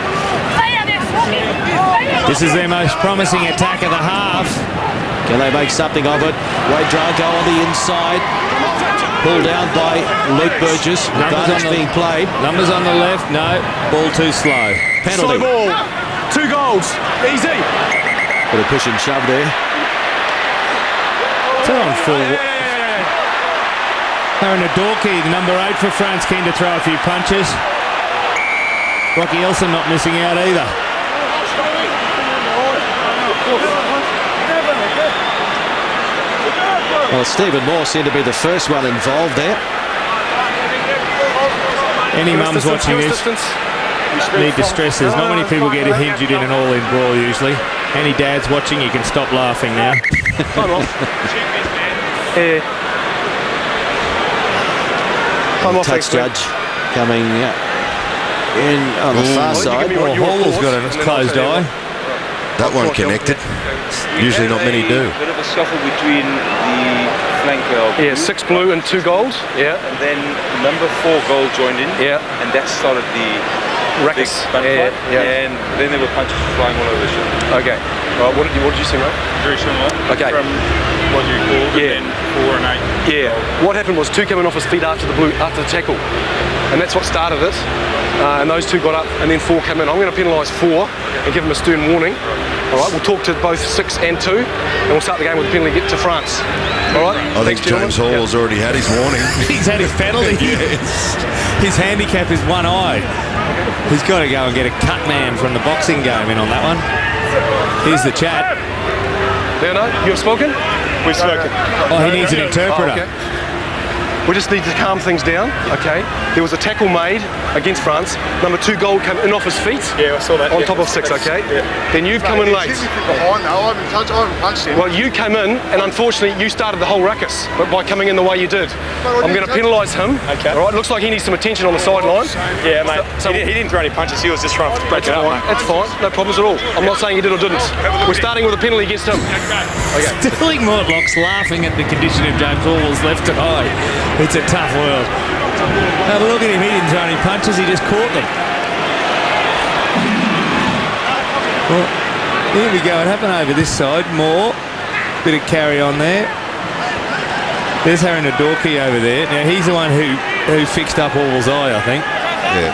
This is their most promising attack of the half. Can they make something of it? Wade Drago on the inside. Pulled down by Luke Burgess. Advantage being played. Numbers on the left. No. Ball too slow. Penalty. Slow ball. 2 goals. Easy. Bit of push and shove there. Turn on full. Aaron Adorki, number 8 for France, keen to throw a few punches. Rocky Elson not missing out either. Well, Stephen Moore seemed to be the first one involved there. Any mums watching this need to stress there's not many people get injured in an all-in brawl usually. Any dads watching, you can stop laughing now. Time off. Time off. Touch judge coming in on the far side. Well, Hall's got a closed eye. That one connected. Usually not many do. Bit of a scuffle between the flanker of Yeah, 6 blue and 2 gold. Yeah. and then number 4 gold joined in. Yeah. And that started the big Ruckus. gunfight. Yeah. And then there were punches flying all over the ship. Okay. Right, what did you see, mate? Very similar. Okay. From what you call Yeah. and 4 and 8. Yeah. What happened was 2 coming off his feet after the tackle, and that's what started it. And those 2 got up, and then 4 come in. I'm going to penalise 4 and give them a stern warning. All right, we'll talk to both 6 and 2, and we'll start the game with a penalty get to France. All right. I think James Hall's already had his warning. He's had his penalty. His handicap is 1 eye. He's got to go and get a cut man from the boxing game in on that one. Here's the chat. Leonard, you have spoken? We've spoken. Oh, he needs an interpreter. Oh, okay. We just need to calm things down, okay? There was a tackle made against France. Number 2 gold came in off his feet. Yeah, I saw that. On Yeah. top of 6, okay? Yeah. Then you've come in late. Behind, though. I haven't punched him. Well, you came in, and unfortunately, you started the whole ruckus by coming in the way you did. I'm going to penalise him. Okay. All right, looks like he needs some attention on the sideline. Yeah, mate. So- He didn't throw any punches. He was just trying to break That's it up, fine. mate. That's fine. No problems at all. I'm not saying he did or didn't. We're starting with a penalty against him. Sterling Mortlock's laughing at the condition of James Hall's left eye. It's a tough world. Have a look at him. He didn't throw any punches. He just caught them. Well, here we go. It happened over this side. Moore. Bit of carry on there. There's Aaron Adorki over there. Now, he's the one who fixed up Hall's eye, I think. Yeah.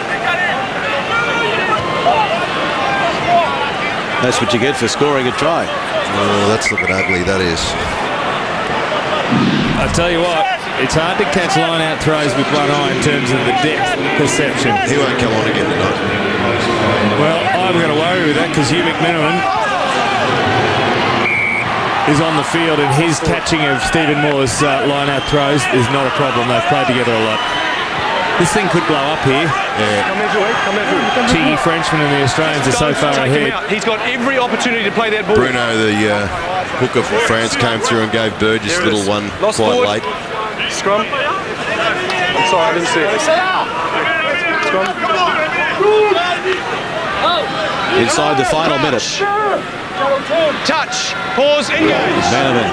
That's what you get for scoring a try. Oh, that's looking ugly, that is. I tell you what, it's hard to catch line-out throws with 1 eye in terms of the depth perception. He won't come on again tonight. Well, I'm going to worry with that because Hugh McMenamin is on the field and his catching of Stephen Moore's line-out throws is not a problem. They've played together a lot. This thing could blow up here. Come every. Cheeky Frenchman and the Australians are so far Take him ahead. out. He's got every opportunity to play that ball. Bruno, the hooker for France, came through and gave Burgess a There it little is. one Lost quite forward. late. Scrum. I'm sorry, I didn't see it. Scrum. Inside the final minute. Touch. Pause. Engage. Vanneman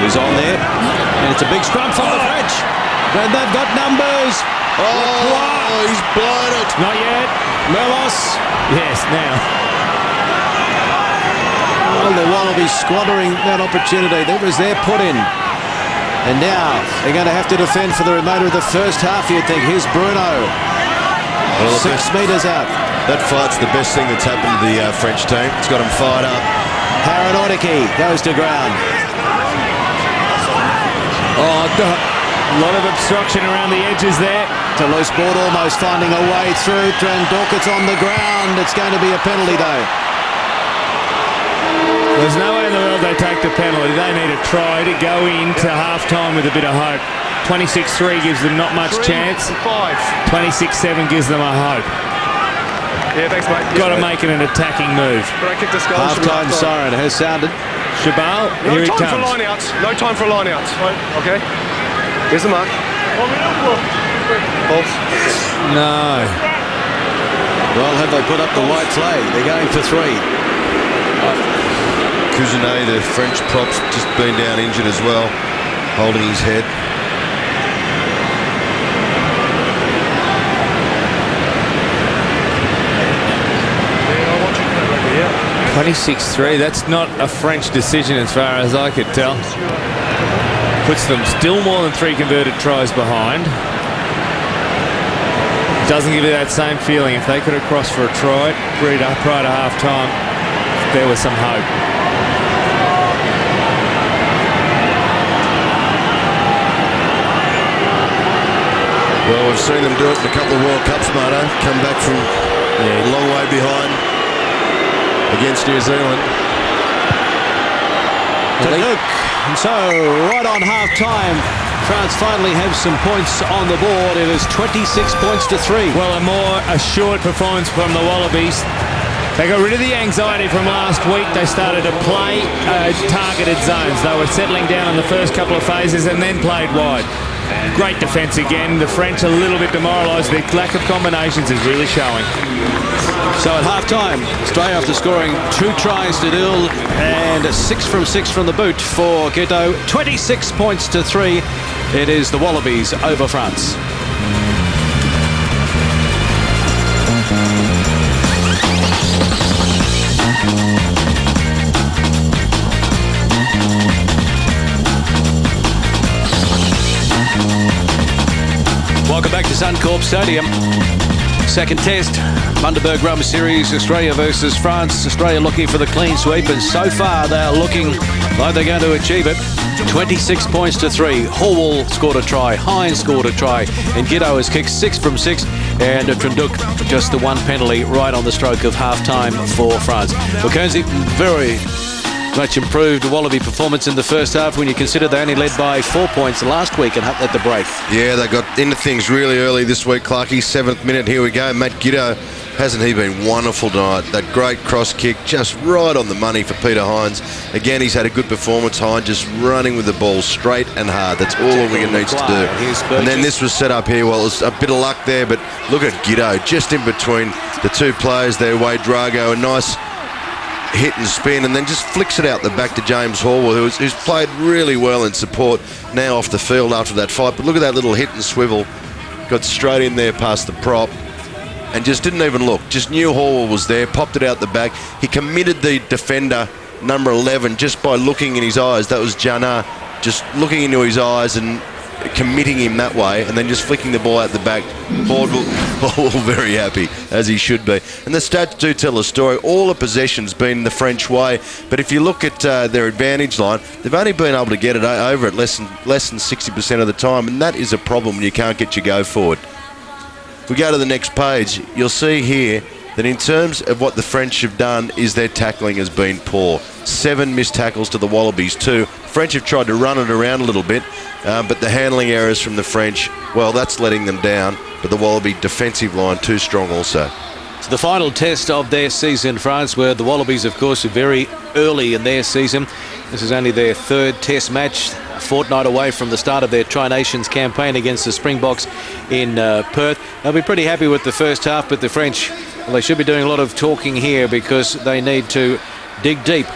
is on there. And it's a big scrum from the French. And they've got numbers. Oh, he's blown it. Not yet. Melos. Yes, now. Well, the Wallabies squandering that opportunity. That was their put in. And now they're going to have to defend for the remainder of the first half, you'd think. Here's Bruno. Well, 6 metres out. that fight's the best thing that's happened to the French team. It's got them fired up. Aronotiki goes to ground. A lot of obstruction around the edges there. It's a loose ball, almost finding a way through. Trenduk, it's on the ground. It's going to be a penalty, though. There's no way in the world they take the penalty. They need a try to go into half-time with a bit of hope. 26-3 gives them not much chance. 26-7 gives them a hope. Yeah, thanks, mate. Got to make it an attacking move. But I kicked the goal. Half-time siren has sounded. Shabal, No here he time for comes. line-outs. No time for line-outs. Okay? There's the mark. Pulse. No. Well, have they put up the white flag? They're going for 3. Cousinet, the French prop's just been down injured as well, holding his head. 26-3, that's not a French decision as far as I could tell. Puts them still more than 3 converted tries behind. Doesn't give you that same feeling. If they could have crossed for a try prior to half-time, there was some hope. Well, we've seen them do it in a couple of World Cups, Marto. Come back from a long way behind against New Zealand. And so, right on half-time, France finally have some points on the board. It is 26 points to 3. Well, a more assured performance from the Wallabies. They got rid of the anxiety from last week. They started to play targeted zones. They were settling down in the first couple of phases and then played wide. Great defence again. The French a little bit demoralised. Their lack of combinations is really showing. So at half-time, Australia after scoring 2 tries to 0 and 6 from 6 from the boot for Ghetto. 26 points to 3. It is the Wallabies over France. Welcome back to Suncorp Stadium. Second test, Bundaberg Rugby Series, Australia versus France. Australia looking for the clean sweep, and so far they are looking like they're going to achieve it. 26 points to 3. Horwell scored a try, Hines scored a try, and Giddo has kicked 6 from 6, and Trenduk just the 1 penalty right on the stroke of half-time for France. Mackenzie, very much improved Wallaby performance in the first half when you consider they only led by 4 points last week and at the break. Yeah, they got into things really early this week, Clarkie. 7th minute, here we go. Matt Giddo, hasn't he been wonderful tonight? That great cross kick, just right on the money for Peter Hines. Again, he's had a good performance, Hines, just running with the ball straight and hard. That's all the wicket needs to do. And then this was set up here. Well, it was a bit of luck there, but look at Giddo, just in between the 2 players there, Wade Drago, a nice hit and spin, and then just flicks it out the back to James Horwell, who's played really well in support now off the field after that fight. But look at that little hit and swivel. Got straight in there past the prop and just didn't even look. Just knew Horwell was there, popped it out the back. He committed the defender, number 11, just by looking in his eyes. That was Jana, just looking into his eyes and committing him that way, and then just flicking the ball out the back. Horwell very happy, as he should be. And the stats do tell a story. All the possessions been the French way, but if you look at their advantage line, they've only been able to get it over at less than 60% of the time, and that is a problem when you can't get your go forward. If we go to the next page, you'll see here that in terms of what the French have done is their tackling has been poor. 7 missed tackles to the Wallabies 2. French have tried to run it around a little bit, but the handling errors from the French, well, that's letting them down. But the Wallaby defensive line too strong also. It's the final test of their season, France, where the Wallabies, of course, are very early in their season. This is only their 3rd test match, a fortnight away from the start of their Tri-Nations campaign against the Springboks in Perth. They'll be pretty happy with the first half, but the French, well, they should be doing a lot of talking here because they need to dig deep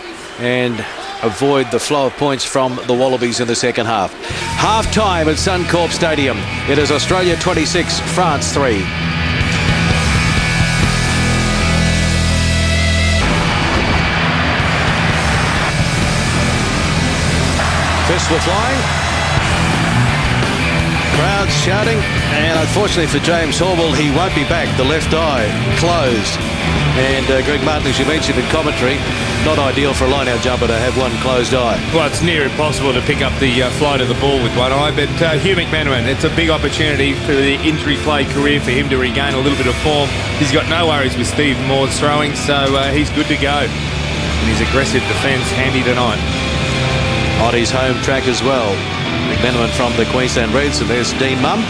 and avoid the flow of points from the Wallabies in the second half. Half-time at Suncorp Stadium. It is Australia 26, France 3. Fists were flying. Crowds shouting, and unfortunately for James Horwell, he won't be back. The left eye closed. And Greg Martin, as you mentioned in commentary, not ideal for a line-out jumper to have one closed eye. Well, it's near impossible to pick up the flight of the ball with one eye, but Hugh McManaman, it's a big opportunity for the injury-play career for him to regain a little bit of form. He's got no worries with Steve Moore's throwing, so he's good to go. And his aggressive defence handy tonight. On his home track as well. McManaman from the Queensland Reds, and there's Dean Mumm.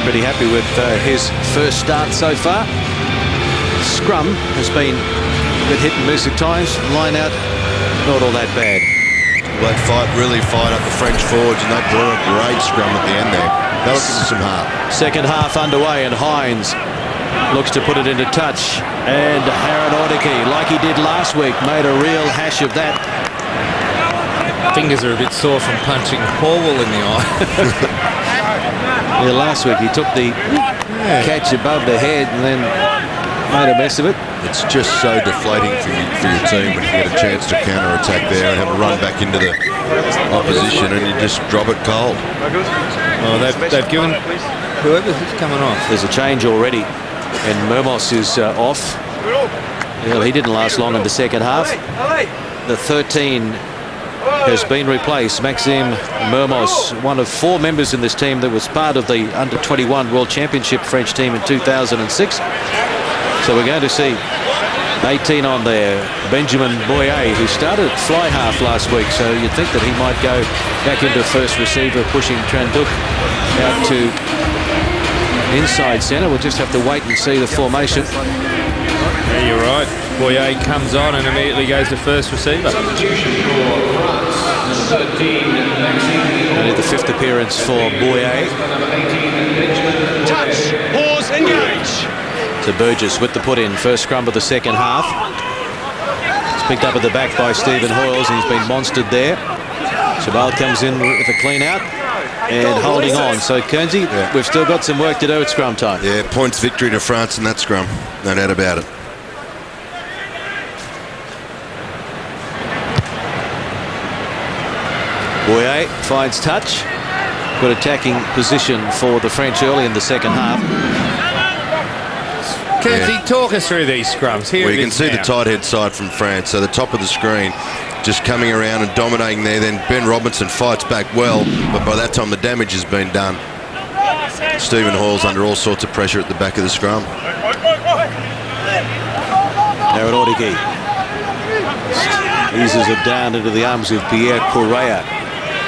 Pretty happy with his first start so far. Scrum has been a bit hit and miss at times. Line out, not all that bad. Well, that really fired up the French forwards, and they blew a great scrum at the end there. That'll give them some heart. Second half underway, and Hines looks to put it into touch. And Aaron Ordeke, like he did last week, made a real hash of that. Fingers are a bit sore from punching Horwell in the eye. Yeah, last week he took the catch above the head and then made a mess of it. It's just so deflating for your team when you get a chance to counter-attack there and have a run back into the opposition and you just drop it cold. Well, they've given whoever's coming off. There's a change already, and Mermos is off. Well, he didn't last long in the second half. The 13 has been replaced. Maxime Mermos, one of 4 members in this team that was part of the Under-21 World Championship French team in 2006. So we're going to see 18 on there. Benjamin Boyer, who started at fly half last week, so you'd think that he might go back into first receiver, pushing Tranduk out to inside centre. We'll just have to wait and see the formation. Yeah, you're right. Boyer comes on and immediately goes to first receiver. Only the 5th appearance for Boyer. Touch, pause, engage. To Burgess with the put-in. First scrum of the second half. It's picked up at the back by Stephen Hoyles, and he's been monstered there. Chabal comes in with a clean out and holding on. So, Kernsey, we've still got some work to do at scrum time. Yeah, points victory to France in that scrum. No doubt about it. Boyer finds touch. Good attacking position for the French early in the second half. Kernsey, talk us through these scrums. Here well, you can see the tight head side from France. So the top of the screen just coming around and dominating there. Then Ben Robinson fights back well, but by that time the damage has been done. Stephen Hall's under all sorts of pressure at the back of the scrum. Aaron Ordeke eases it down into the arms of Pierre Correa,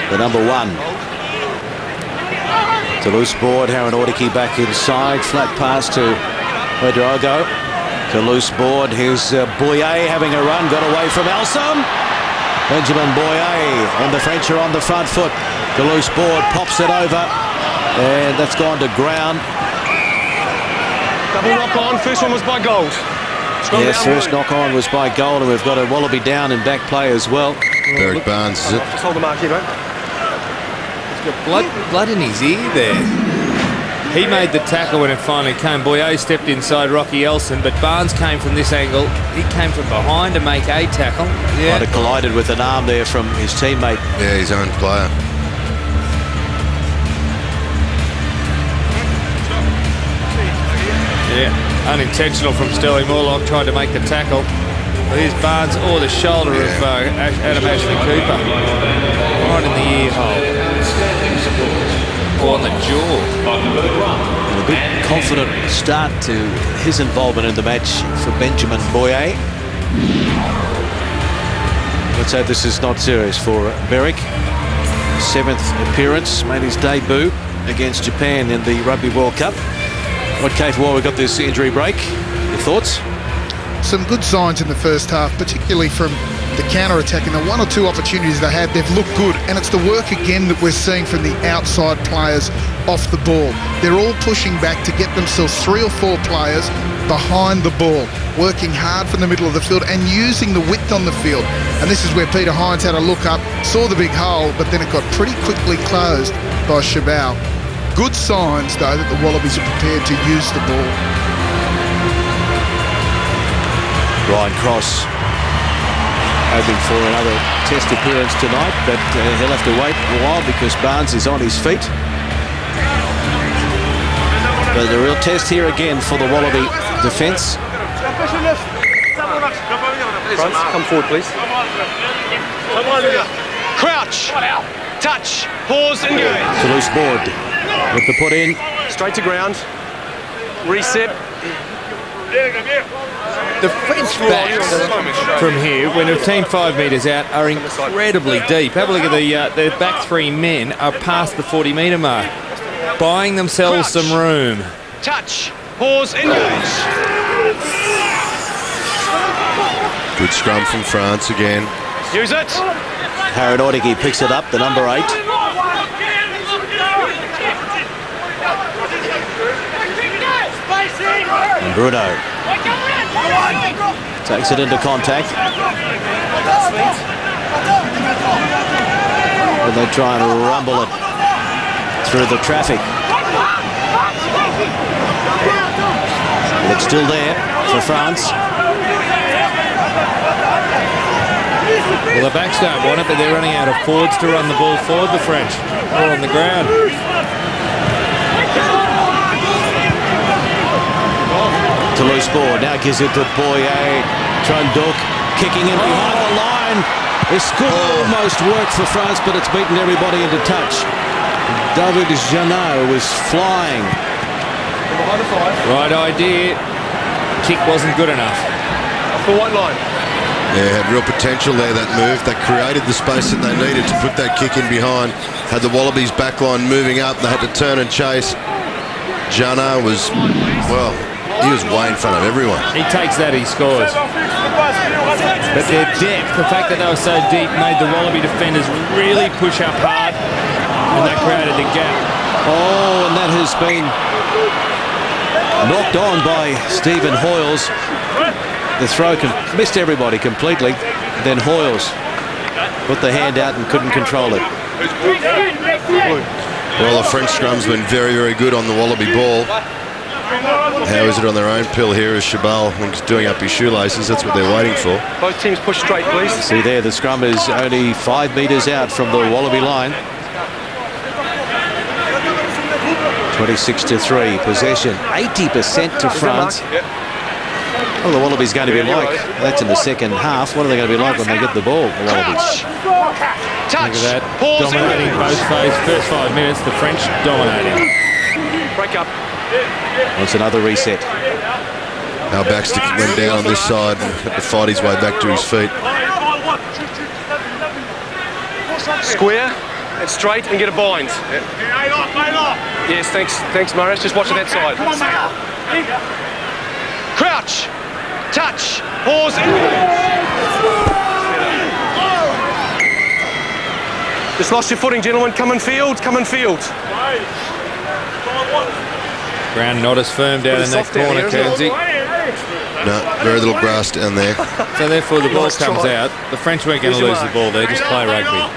the number 1. To loose board, Aaron Ordeke back inside. Flat pass to Ouedraogo. To loose board, here's Boyer having a run, got away from Elsom. Benjamin Boyer, and the French are on the front foot. To loose board, pops it over, and that's gone to ground. Double knock on, first one was by Gold. Yeah, first knock on was by Gold, and we've got a Wallaby down and back play as well. Derek Barnes, is it? Just hold the mark here, mate. He's got blood in his ear there. He made the tackle when it finally came. Boyer stepped inside Rocky Elson, but Barnes came from this angle. He came from behind to make a tackle. Yeah. Might have collided with an arm there from his teammate. Yeah, his own player. Yeah, unintentional from Sterling Morlock, tried to make the tackle. But here's Barnes, or the shoulder of Adam Ashley Cooper. Right in the ear hole. Or on the jaw. And a good confident start to his involvement in the match for Benjamin Boyer. Let's hope this is not serious for Berwick. 7th appearance, made his debut against Japan in the Rugby World Cup. What, Kate, while we got this injury break, your thoughts? Some good signs in the first half, particularly from the counter-attack. And the 1 or 2 opportunities they had, they've looked good. And it's the work again that we're seeing from the outside players off the ball. They're all pushing back to get themselves 3 or 4 players behind the ball, working hard from the middle of the field and using the width on the field. And this is where Peter Hines had a look up, saw the big hole, but then it got pretty quickly closed by Chabal. Good signs, though, that the Wallabies are prepared to use the ball. Ryan Cross hoping for another test appearance tonight, but he'll have to wait a while because Barnes is on his feet. But a real test here again for the Wallaby defence. France, come forward, please. Crouch. Touch. Pause. Engage. To loose board with the put in. Straight to ground. Reset. The French backs from here, when a team 5 metres out, are incredibly deep. Have a look at the back 3 men are past the 40-metre mark, buying themselves some room. Touch. Pause. Engage. Good scrum from France again. Use it. Haradorigi picks it up, the number 8. And Bruno takes it into contact. And they try and rumble it through the traffic. It's still there for France. Well, the backs don't want it, but they're running out of forwards to run the ball forward, the French. All on the ground. To loose ball, now gives it to Boyer. Trunduk kicking in behind the line. This could almost work for France, but it's beaten everybody into touch. David Janot was flying. Right idea. Kick wasn't good enough. Off the white line. Yeah, had real potential there, that move. They created the space that they needed to put that kick in behind. Had the Wallabies backline moving up. They had to turn and chase. Jana was, well, he was way in front of everyone. He takes that, he scores. But their depth, the fact that they were so deep, made the Wallaby defenders really push up hard, and that created the gap. Oh, and that has been knocked on by Stephen Hoyles. The throw missed everybody completely. Then Hoyles put the hand out and couldn't control it. Well, the French scrum's been very, very good on the Wallaby ball. How is it on their own pill here as Chabal doing up his shoelaces? That's what they're waiting for. Both teams push straight, please. See there, the scrum is only 5 metres out from the Wallaby line. 26-3 possession, 80% to France. Well, the Wallabies going to be like, that's in the second half. What are they going to be like when they get the ball, the Wallabies? Touch. Look at that, dominating both phases. First 5 minutes, the French dominating. Break up. Wants another reset. Now Baxter went down on this side and had to fight his way back to his feet. Square and straight and get a bind. Yes, thanks, Morris. Just watching that side. Crouch. Touch. Pause. Just lost your footing, gentlemen. Come in field. Come in field. Ground not as firm down in that corner, Kearnsey. No, very little grass down there. So therefore the ball comes out. The French weren't going to lose the ball there, just play rugby.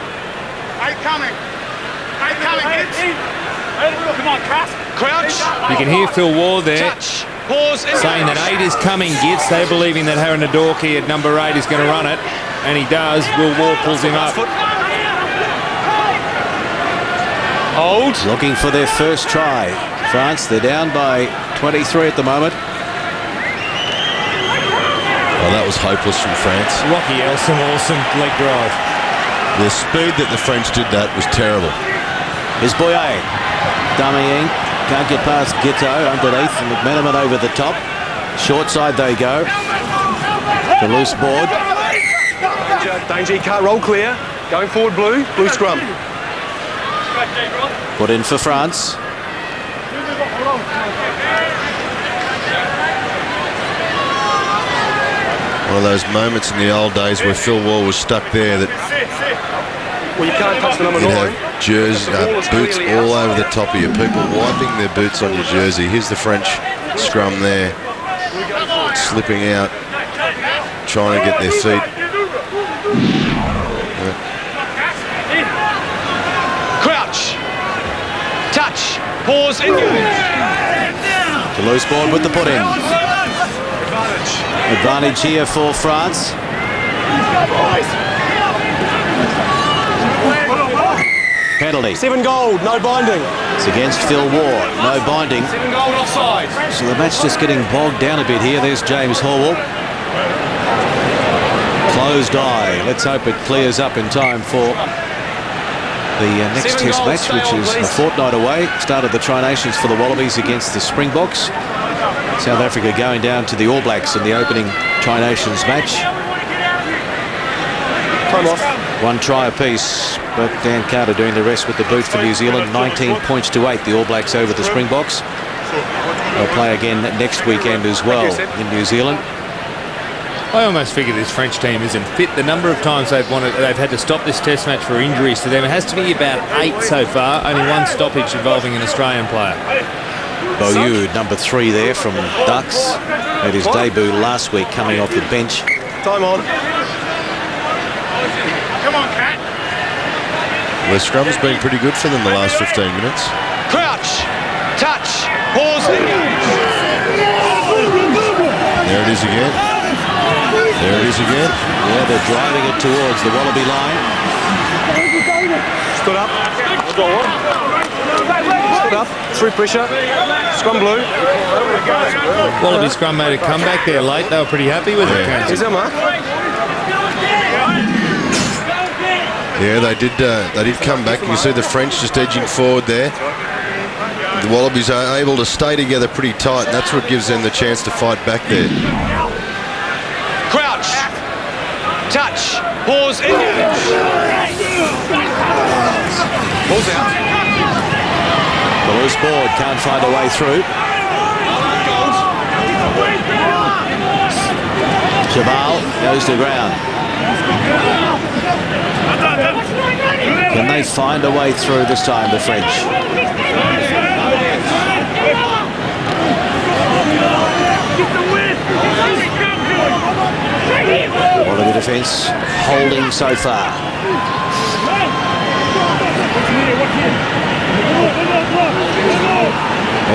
Crouch. You can hear Phil Ward there Touch. Pause. saying that 8 is coming Gits. They're believing that Haradorigi at number 8 is going to run it, and he does. Will Ward pulls him up. Hold. Looking for their first try. France, they're down by 23 at the moment. Well, that was hopeless from France. Rocky Elsom, awesome leg drive. The speed that the French did that was terrible. Here's Boyer. Dummying. Can't get past Gitto underneath, and McMenamin over the top. Short side they go. The loose board. Danger, you can't roll clear. Going forward, blue scrum. Put in for France. One of those moments in the old days where Phil Wall was stuck there that Well, you can't touch the number you'd 9. have boots all over the top of you, people wiping their boots on your jersey. Here's the French scrum there, slipping out, trying to get their feet. Crouch. Touch. Pause. Engage. The loose board with the put in. Advantage here for France. Penalty. 7 gold, no binding. It's against Phil Ward. No binding. 7 gold offside. So the match just getting bogged down a bit here. There's James Horwell. Closed eye. Let's hope it clears up in time for the next Test match, which is a fortnight away. Start of the Tri-Nations for the Wallabies against the Springboks. South Africa going down to the All Blacks in the opening Tri-Nations match. Time off. 1 try apiece, but Dan Carter doing the rest with the boot for New Zealand. 19 points to 8, the All Blacks over the Springboks. They'll play again next weekend as well in New Zealand. I almost figure this French team isn't fit. The number of times they've had to stop this Test match for injuries to them, it has to be about 8 so far. Only 1 stoppage involving an Australian player. Beaulieu, number 3 there from Ducks. Made his debut last week coming off the bench. Time on. Come on, Cat. The scrum's been pretty good for them the last 15 minutes. Crouch. Touch. Pause. There it is again. There it is again. Yeah, they're driving it towards the Wallaby line. Stood up. Stood up. Through pressure. Scrum blue. Wallaby scrum made a comeback there late. They were pretty happy with it. Is that mark? Yeah, they did come back. You can see the French just edging forward there. The Wallabies are able to stay together pretty tight, and that's what gives them the chance to fight back there. Crouch. Touch. Pause. Engage. Pause out. The loose board can't find a way through. Cheval goes to ground. Can they find a way through this time, the French? Wallaby defence holding so far.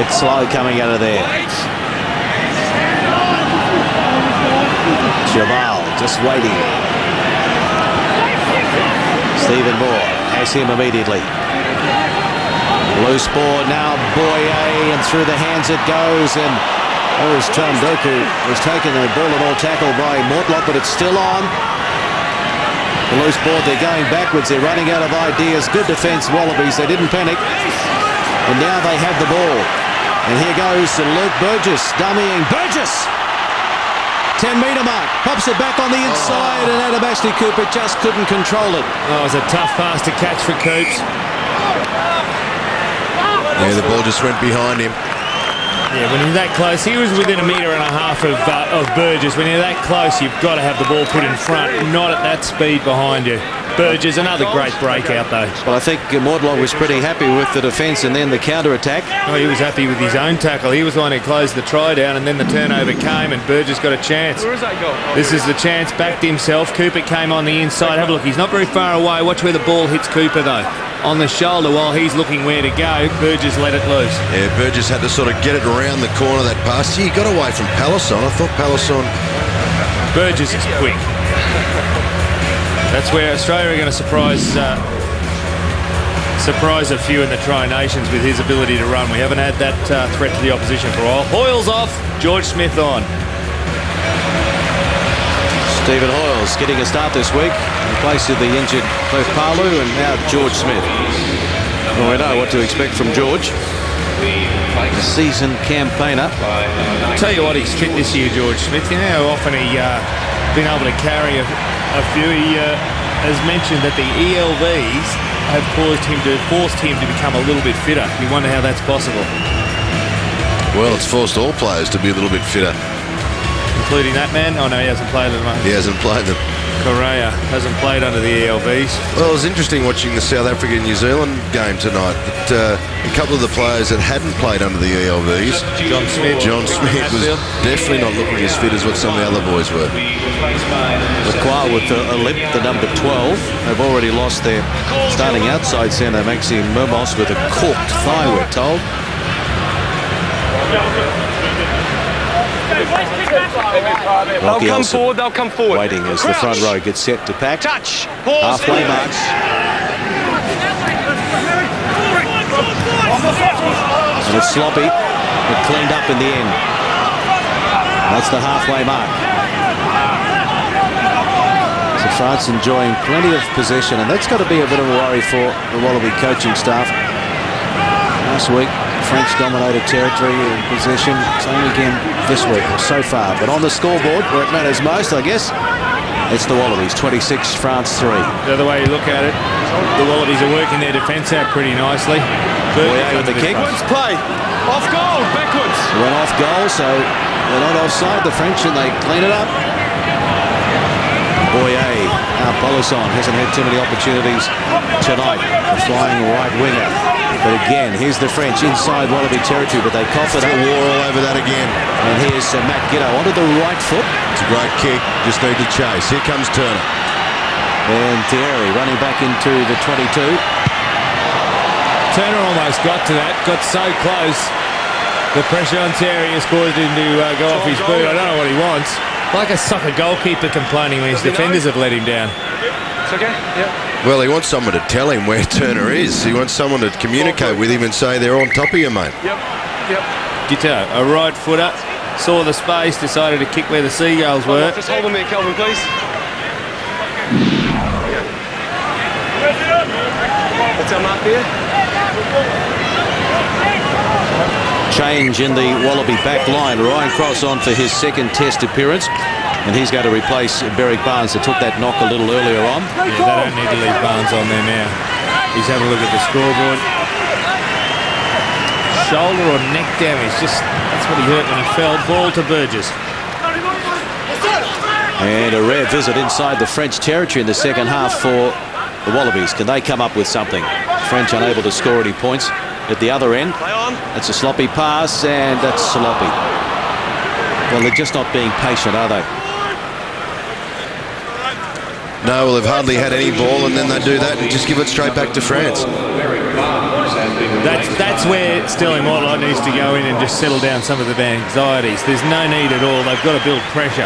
It's slow coming out of there. Cheval just waiting. Stephen Moore has him immediately. Loose ball now, Boye, and through the hands it goes, and there's Chandoku was taking the ball and all tackled by Mortlock, but it's still on. The loose ball, they're going backwards, they're running out of ideas. Good defence, Wallabies, they didn't panic. And now they have the ball. And here goes Luke Burgess, dummying. Burgess! 10-metre mark, pops it back on the inside, and Adam Ashley Cooper just couldn't control it. Oh, it was a tough pass to catch for Coops. Yeah, the ball just went behind him. Yeah, when you're that close, he was within 1.5 metres of Burgess. When you're that close, you've got to have the ball put in front, not at that speed behind you. Burgess, another great breakout though. Well, I think Mortlock was pretty happy with the defence and then the counter-attack. Oh, he was happy with his own tackle. He was the one who closed the try down, and then the turnover came and Burgess got a chance. Where is that goal? This is the chance, backed himself. Cooper came on the inside. Have a look, he's not very far away. Watch where the ball hits Cooper though. On the shoulder while he's looking where to go. Burgess let it loose. Yeah, Burgess had to sort of get it around the corner of that pass. He got away from Palisson. I thought Palisson... Burgess is quick. That's where Australia are going to surprise a few in the Tri-Nations with his ability to run. We haven't had that threat to the opposition for a while. Hoyle's off, George Smith on. Stephen Hoyles getting a start this week in place of the injured Cliff Palu, and now George Smith. Well, we know what to expect from George. A seasoned campaigner. I'll tell you what, he's fit this year, George Smith. You know how often he's been able to carry a few. He has mentioned that the ELVs have forced him to become a little bit fitter. You wonder how that's possible. Well, it's forced all players to be a little bit fitter. Including that man? Oh no, he hasn't played at the moment. He hasn't played them. Correa hasn't played under the ELVs. Well, it was interesting watching the South Africa-New Zealand game tonight. But, a couple of the players that hadn't played under the ELVs, John Smith was definitely not looking as fit as what some of the other boys were. Lacroix with a limp, the number 12. They've already lost their starting outside centre, Maxime Mermos, with a corked thigh, we're told. They'll come forward, they'll come forward. Waiting as the front row gets set to pack. Touch. Pause. Halfway mark. And it's sloppy, but cleaned up in the end. That's the halfway mark. So France enjoying plenty of possession, and that's got to be a bit of a worry for the Wallaby coaching staff. Last week, French dominated territory in possession. Same again this week so far. But on the scoreboard, where it matters most, I guess, it's the Wallabies, 26, France 3. The other way you look at it, the Wallabies are working their defence out pretty nicely. Boyer with the kick. Play. Off goal, backwards. Went off goal, so they're not offside, the French, and they clean it up. Boyer, Poloson hasn't had too many opportunities tonight. The flying right winger. But again, here's the French inside Wallaby territory, but they cough it up. War all over that again. And here's Matt Giddo onto the right foot. It's a great kick. Just need to chase. Here comes Turner. And Thierry running back into the 22. Turner almost got to that, got so close. The pressure on Thierry has caused him to go off his boot. I don't know what he wants. Like a soccer goalkeeper complaining when his defenders have let him down. It's okay, yeah. Well, he wants someone to tell him where Turner is. He wants someone to communicate with him and say they're on top of you, mate. Yep. Guitar, a right footer, saw the space, decided to kick where the seagulls were. Just hold him there, Kelvin, please. That's our mark there. Change in the Wallaby back line. Ryan Cross on for his second test appearance. And he's going to replace Berrick Barnes that took that knock a little earlier on. Yeah, they don't need to leave Barnes on there now. He's having a look at the scoreboard. Shoulder or neck damage. That's what he hurt when he fell. Ball to Burgess. And a rare visit inside the French territory in the second half for the Wallabies. Can they come up with something? French unable to score any points at the other end. That's a sloppy pass, and that's sloppy. Well, they're just not being patient, are they? No, well, they've hardly had any ball, and then they do that and just give it straight back to France. That's where Sterling Whitlock needs to go in and just settle down some of the anxieties. There's no need at all. They've got to build pressure,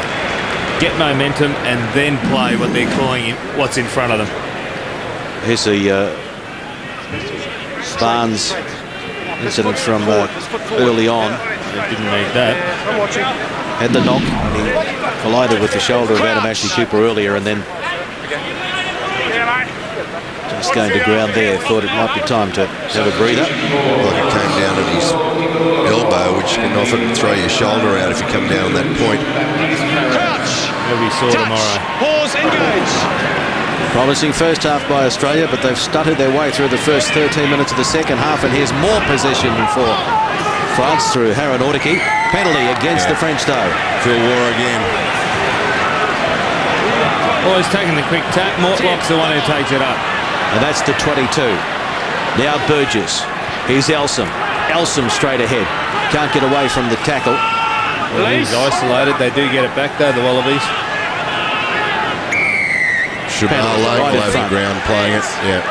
get momentum, and then play what they're calling what's in front of them. Here's the Barnes incident from early on. They didn't need that. Had the knock, and he collided with the shoulder of Adam Ashley Cooper earlier, and then just going to ground there. Thought it might be time to have a breather. Well, it came down at his elbow, which can often throw your shoulder out if you come down that point. He'll be sore tomorrow. Pause, engage. Promising first half by Australia, but they've stuttered their way through the first 13 minutes of the second half, and here's more possession for France through Haran Ortiki. Penalty against the French though. Phil War again. Oh, he's taking the quick tap. Mortlock's the one who takes it up. And that's the 22. Now Burgess. Here's Elsom. Elsom straight ahead. Can't get away from the tackle. Well, he's isolated. They do get it back though, the Wallabies. Shabal Lake over ground playing it. Yeah.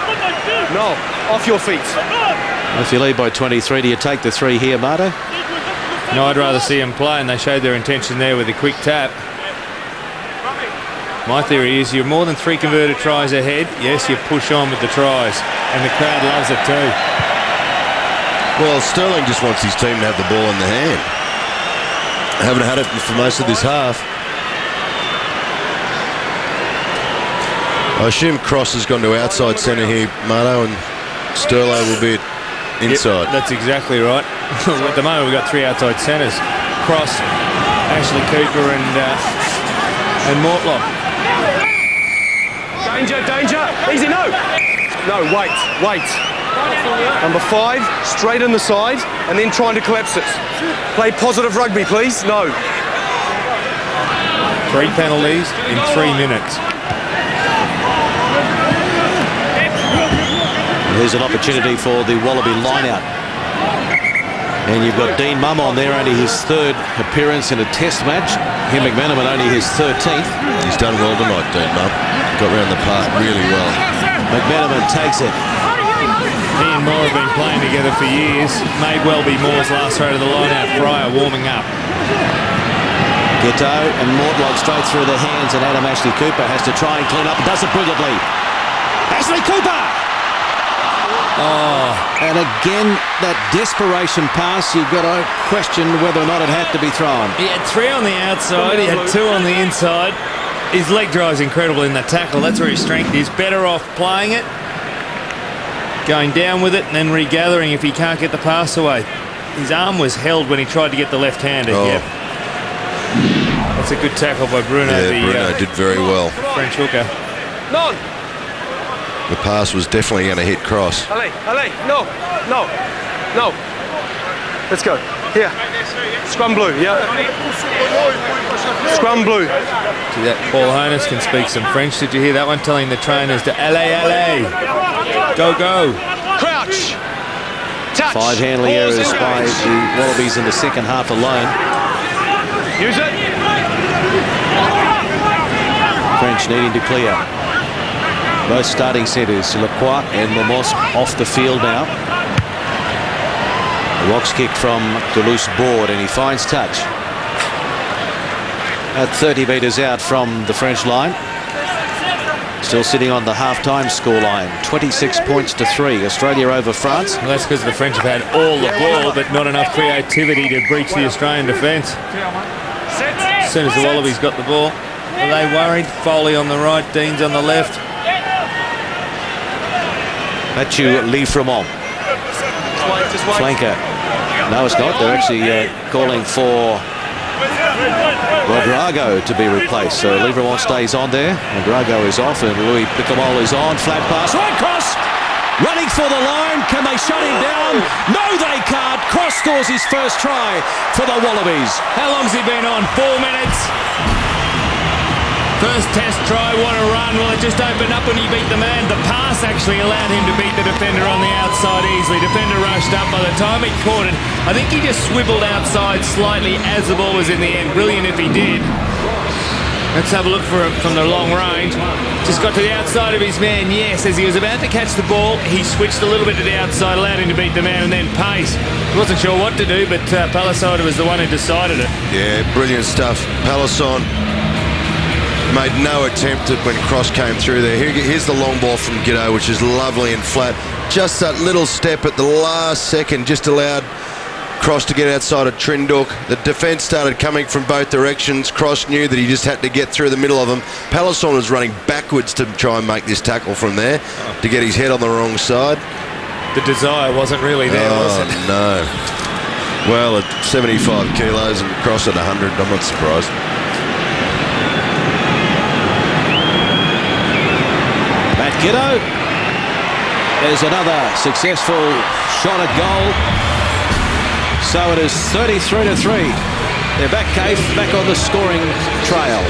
No, off your feet. If you lead by 23, do you take the 3 here, Marto? No, I'd rather see them play, and they showed their intention there with a quick tap. My theory is you're more than 3 converted tries ahead. Yes, you push on with the tries, and the crowd loves it too. Well, Sterling just wants his team to have the ball in the hand. Haven't had it for most of this half. I assume Cross has gone to outside centre here, Marto, and Sterlo will be inside. Yep, that's exactly right. At the moment, we've got 3 outside centres. Cross, Ashley Cooper, and Mortlock. Danger. Easy, no. No, wait. Number 5, straight in the side, and then trying to collapse it. Play positive rugby, please. No. 3 penalties in 3 minutes. Here's an opportunity for the Wallaby line-out. And you've got Dean Mumm on there, only his 3rd appearance in a test match. Him McManaman only his 13th. He's done well tonight, Dean Mumm. Got round the park really well. McManaman takes it. He and Moore have been playing together for years. May well be Moore's last throw to the line-out. Fryer warming up. Ghetto and Mortlock straight through the hands, and Adam Ashley Cooper has to try and clean up. Does it brilliantly. Ashley Cooper! And again, that desperation pass, you've got to question whether or not it had to be thrown. He had 3 on the outside, he had 2 on the inside. His leg drive is incredible in that tackle. That's where his strength is. Better off playing it, going down with it, and then regathering if he can't get the pass away. His arm was held when he tried to get the left-hander. Yeah. That's a good tackle by Bruno. Yeah, Bruno did very well. French hooker. None. The pass was definitely going to hit Cross. Allez, no. Let's go. Here. Scrum blue, yeah. Scrum blue. See that? Paul Honus can speak some French. Did you hear that one? Telling the trainers to allez. Go. Crouch. Touch. 5 handling errors by the Wallabies in the second half alone. Use it. French needing to clear. Both starting centres, Lacroix and Momos, off the field now. The Rocks kick from Toulouse board, and he finds touch. At 30 metres out from the French line. Still sitting on the half-time scoreline. 26 points to 3. Australia over France. Well, that's because the French have had all the ball, but not enough creativity to breach the Australian defence. As soon as the Wallabies got the ball, were they worried? Foley on the right, Deans on the left. Mathieu Liefremont. Flanker. No, it's not. They're actually calling for Rodrago to be replaced. So Liefremont stays on there. Rodrago is off, and Louis Picamol is on. Flat pass. Right cross. Running for the line. Can they shut him down? No, they can't. Cross scores his first try for the Wallabies. How long's he been on? 4 minutes. First test try, what a run. Well, it just opened up when he beat the man. The pass actually allowed him to beat the defender on the outside easily. Defender rushed up. By the time he caught it, I think he just swiveled outside slightly as the ball was in the end. Brilliant if he did. Let's have a look for it from the long range. Just got to the outside of his man. Yes, as he was about to catch the ball, he switched a little bit to the outside, allowed him to beat the man, and then pace. He wasn't sure what to do, but Palisada was the one who decided it. Yeah, brilliant stuff. Palisson made no attempt at when Cross came through there. Here's the long ball from Giddo, which is lovely and flat. Just that little step at the last second just allowed Cross to get outside of Trinduk. The defence started coming from both directions. Cross knew that he just had to get through the middle of them. Palisson was running backwards to try and make this tackle from there to get his head on the wrong side. The desire wasn't really there, was it? No. Well, at 75 kilos and Cross at 100, I'm not surprised. Giddo. There's another successful shot at goal. So it is 33-3. They're back, Cave, back on the scoring trail.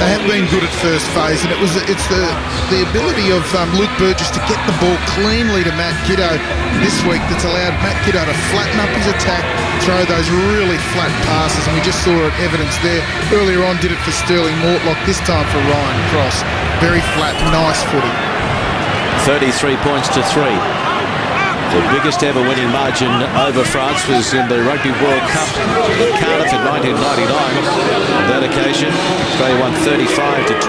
They have been good at first phase, and it's the ability of Luke Burgess to get the ball cleanly to Matt Giddo this week that's allowed Matt Giddo to flatten up his attack, throw those really flat passes, and we just saw it evidence there. Earlier on did it for Sterling Mortlock, this time for Ryan Cross. Very flat, nice footy. 33 points to 3. The biggest ever winning margin over France was in the Rugby World Cup in Cardiff in 1999. On that occasion, Australia won 35-12.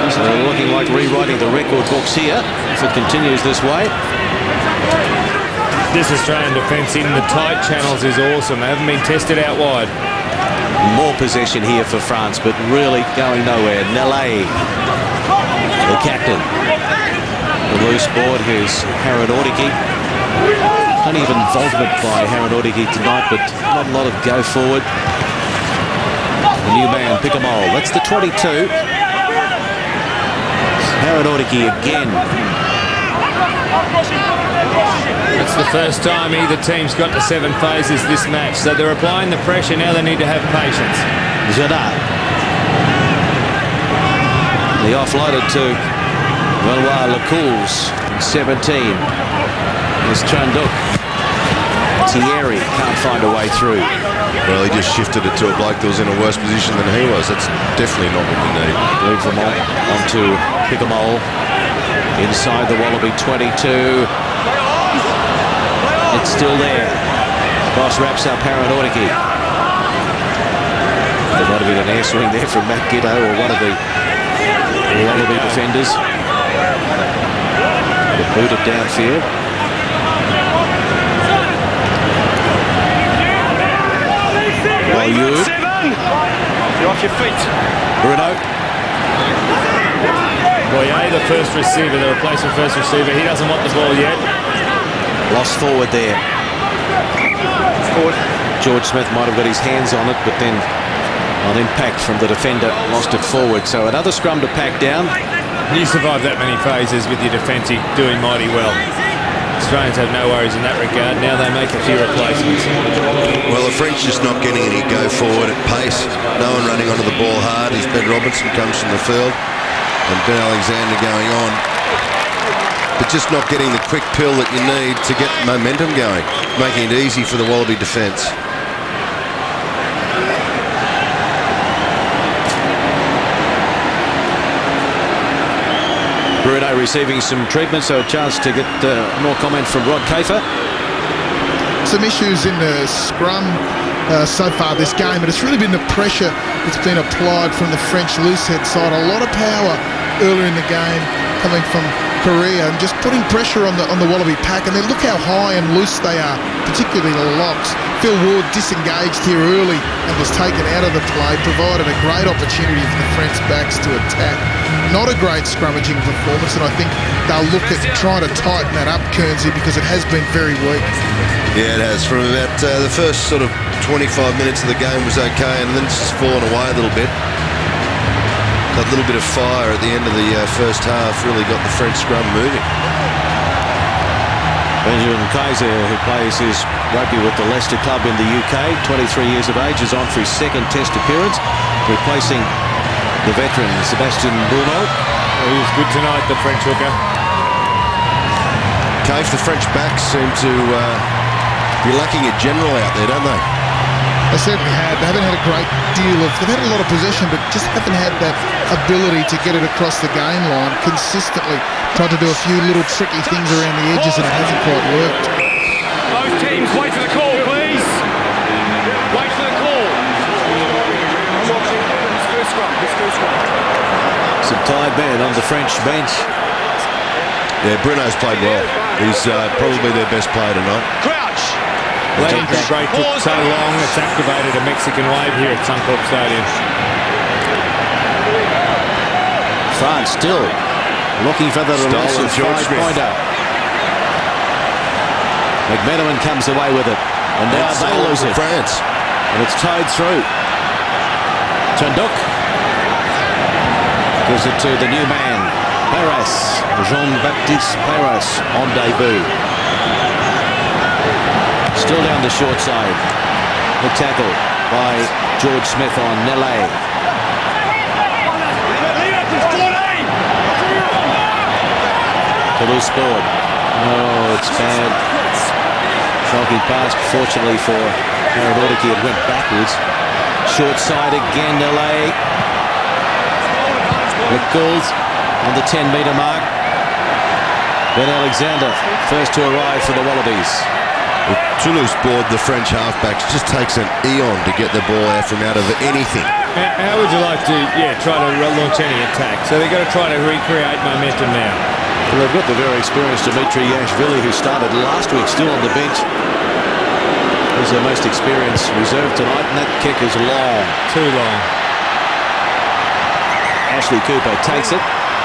So they're looking like rewriting the record books here if it continues this way. This Australian defence in the tight channels is awesome. They haven't been tested out wide. More possession here for France, but really going nowhere. Nele, the captain. The loose board, here's Haran Ordigi. Plenty of involvement by Haran Ordigi tonight, but not a lot of go forward. The new man, Picamol. That's the 22. Haran Ordigi again. It's the first time either team's got to 7 phases this match, so they're applying the pressure. Now they need to have patience. Jada. They offloaded to Benoit Lecouls in 17. There's Trinduk. Thierry can't find a way through. Well, he just shifted it to a bloke that was in a worse position than he was. That's definitely not what we need. Leave them onto Picamol. Inside the Wallaby 22. It's still there. Boss wraps up Haran Ordigi. There might have been an air swing there from Matt Giddo or one of the Wallaby defenders. They boot it downfield. You're off your feet. Bruno. Boye, the first receiver, the replacement first receiver, he doesn't want the ball yet. Lost forward there. George Smith might have got his hands on it, but then on impact from the defender, lost it forward. So another scrum to pack down. You survive that many phases with your defence, you're doing mighty well. Australians have no worries in that regard. Now they make a few replacements. Well, the French just not getting any go forward at pace. No one running onto the ball hard as Ben Robinson comes from the field and Ben Alexander going on. But just not getting the quick pill that you need to get momentum going, making it easy for the Wallaby defence. Bruno receiving some treatment, so a chance to get more comment from Rod Kafer. Some issues in the scrum so far this game, but it's really been the pressure that's been applied from the French loosehead side. A lot of power earlier in the game coming from Korea and just putting pressure on the Wallaby pack, and then look how high and loose they are, particularly the locks. Phil Ward disengaged here early and was taken out of the play, provided a great opportunity for the French backs to attack. Not a great scrummaging performance, and I think they'll look at trying to tighten that up, Kernsey, because it has been very weak. Yeah, it has. From about the first sort of 25 minutes of the game was okay, and then it's just fallen away a little bit. That little bit of fire at the end of the first half really got the French scrum moving. Benjamin Kaiser, who plays his rugby with the Leicester club in the UK, 23 years of age, is on for his second test appearance, replacing the veteran Sebastian Bruno. He was good tonight, the French hooker. Cave, the French backs seem to be lacking a general out there, don't they? They certainly have. They haven't had a great deal of... They've had a lot of possession, but just haven't had that ability to get it across the game line consistently. Tried to do a few little tricky things around the edges, and it hasn't quite worked. Both teams, wait for the call, please. Wait for the call. Some tired men on the French bench. Yeah, Bruno's played well. He's probably their best player tonight. Crouch. Letting the break took so long, it's activated a Mexican wave here at Suncorp Stadium. France still looking for the release of five-pointer. McMenamin comes away with it, and now they lose it. France. And it's towed through. Tunduk gives it to the new man, Paras, Jean-Baptiste Paras, on debut. Still down the short side. The tackle by George Smith on Nele. Toulouse scored. Oh, it's bad. Shocking pass, fortunately for Aerodoriki, it went backwards. Short side again, Nele. McGould on the 10-metre mark. Ben Alexander, first to arrive for the Wallabies. Toulouse board the French halfbacks. Just takes an eon to get the ball out of anything. How would you like to, try to launch any attack? So they've got to try to recreate momentum now. Well, they've got the very experienced Dimitri Yashvili, who started last week, still on the bench. He's their most experienced reserve tonight, and that kick is long. Too long. Ashley Cooper takes it.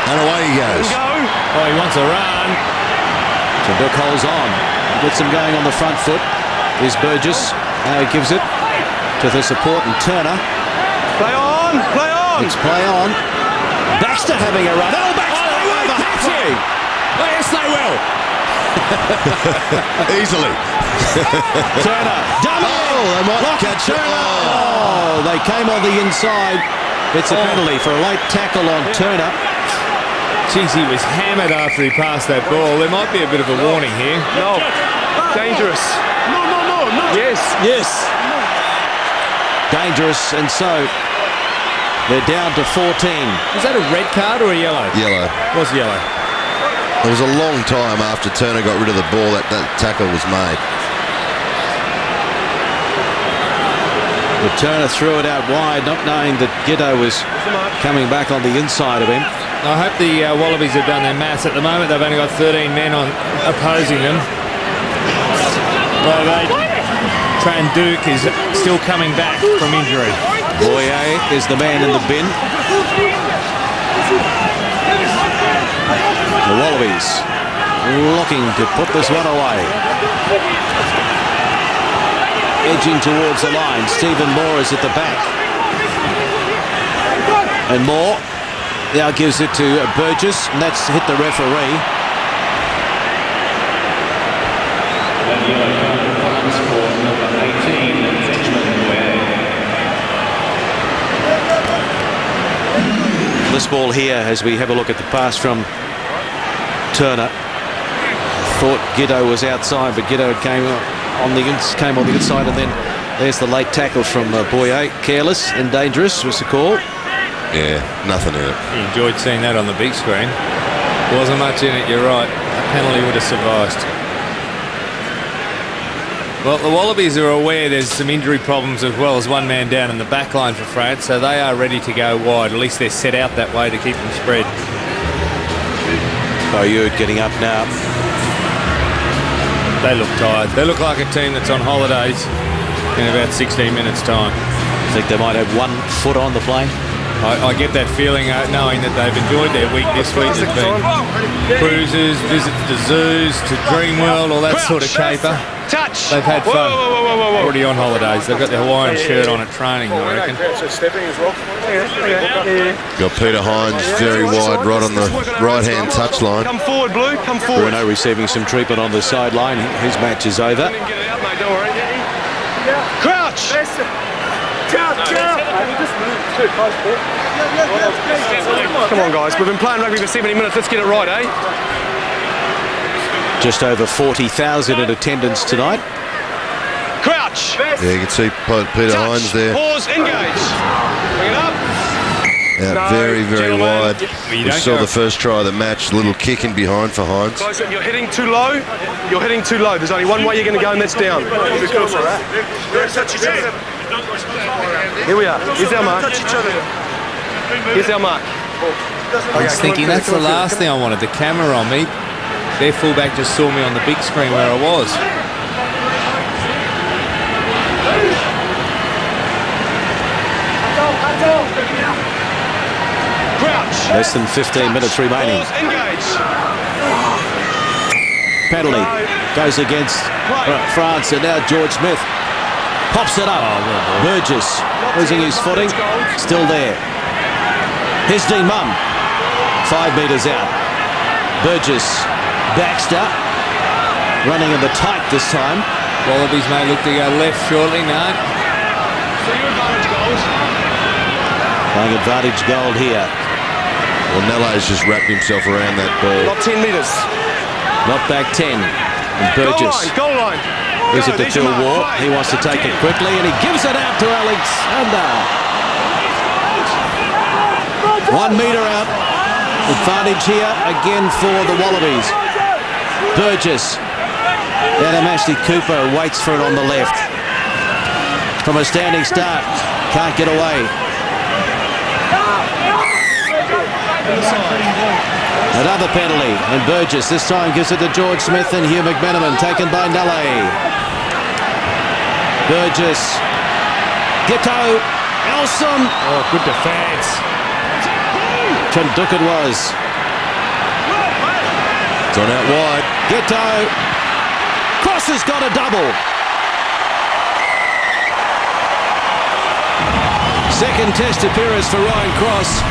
And away he goes. Oh, he wants a run. Tunduk holds on. Gets him going on the front foot. Is Burgess. Now he gives it to the support and Turner. Play on, play on. It's play on. Baxter having a run. Oh, Baxter! They won't catch him. Oh, yes, they will. Easily. Turner. Dummy. Oh, they might catch it. Oh, they came on the inside. It's a penalty for a late tackle on Turner. Jeez, he was hammered after he passed that ball. There might be a bit of a warning here. No. Dangerous. No. Yes. Dangerous, and so they're down to 14. Is that a red card or a yellow? Yellow. It was yellow. It was a long time after Turner got rid of the ball that tackle was made. But Turner threw it out wide, not knowing that Giddo was coming back on the inside of him. I hope the Wallabies have done their maths. At the moment, they've only got 13 men on opposing them. Tran Duke is still coming back from injury. Boyer is the man in the bin. The Wallabies looking to put this one away. Edging towards the line. Stephen Moore is at the back. And Moore now gives it to Burgess, and that's hit the referee. This ball here, as we have a look at the pass from Turner. Thought Giddo was outside, but Giddo came on the inside, and then there's the late tackle from Boyer. Careless and dangerous was the call. Yeah, nothing in it. He enjoyed seeing that on the big screen. Wasn't much in it, you're right. A penalty would have sufficed. Well, the Wallabies are aware there's some injury problems as well as one man down in the back line for France, so they are ready to go wide. At least they're set out that way to keep them spread. Boyer getting up now. They look tired. They look like a team that's on holidays in about 16 minutes' time. I think they might have 1 foot on the plane. I get that feeling knowing that they've enjoyed their week this week. There's been cruises, visits to zoos, to Dreamworld, all that sort of caper. Touch. They've had fun. Whoa. Already on holidays. They've got their Hawaiian shirt on at training, I reckon. Got Peter Hines very wide, right on the right-hand touchline. Come forward, Blue. Come forward. Bruno receiving some treatment on the sideline. His match is over. Get it out, mate. Don't worry. Crouch. Come on, guys. We've been playing rugby for 70 minutes. Let's get it right, eh? Just over 40,000 in attendance tonight. Crouch. Yeah, you can see Peter Hines there. Pause. Engage. Bring it up. Out very, very gentlemen. wide. We saw the first try of the match. Little kick in behind for Hines. Guys, you're hitting too low. You're hitting too low. There's only one way you're going to go, and that's down. Here we are. Here's our mark. Here's our mark. I was thinking that's the last thing I wanted, the camera on me. Their fullback just saw me on the big screen where I was. Less than 15 minutes remaining. Penalty goes against France, and now George Smith pops it up. Burgess losing his footing, still there. Here's Dean Mum, 5 metres out. Burgess, Baxter, running in the tight this time. Wallabies may look to go left shortly, no. Playing advantage gold here. Well, Nello's just wrapped himself around that ball. Not 10 metres. Not back 10. And Burgess Goal line. is it to Phil War. He wants to take it quickly, and he gives it out to Alexander. 1 metre out. Advantage here again for the Wallabies. Burgess. Now Ashley Cooper waits for it on the left. From a standing start. Can't get away. Another penalty, and Burgess this time gives it to George Smith and Hugh McMenamin, taken by Nelle. Burgess, Gitto, Elsom. Oh, good defence. Trenduk it was. It's on out wide. Gitto. Cross has got a double. Second test appearance for Ryan Cross.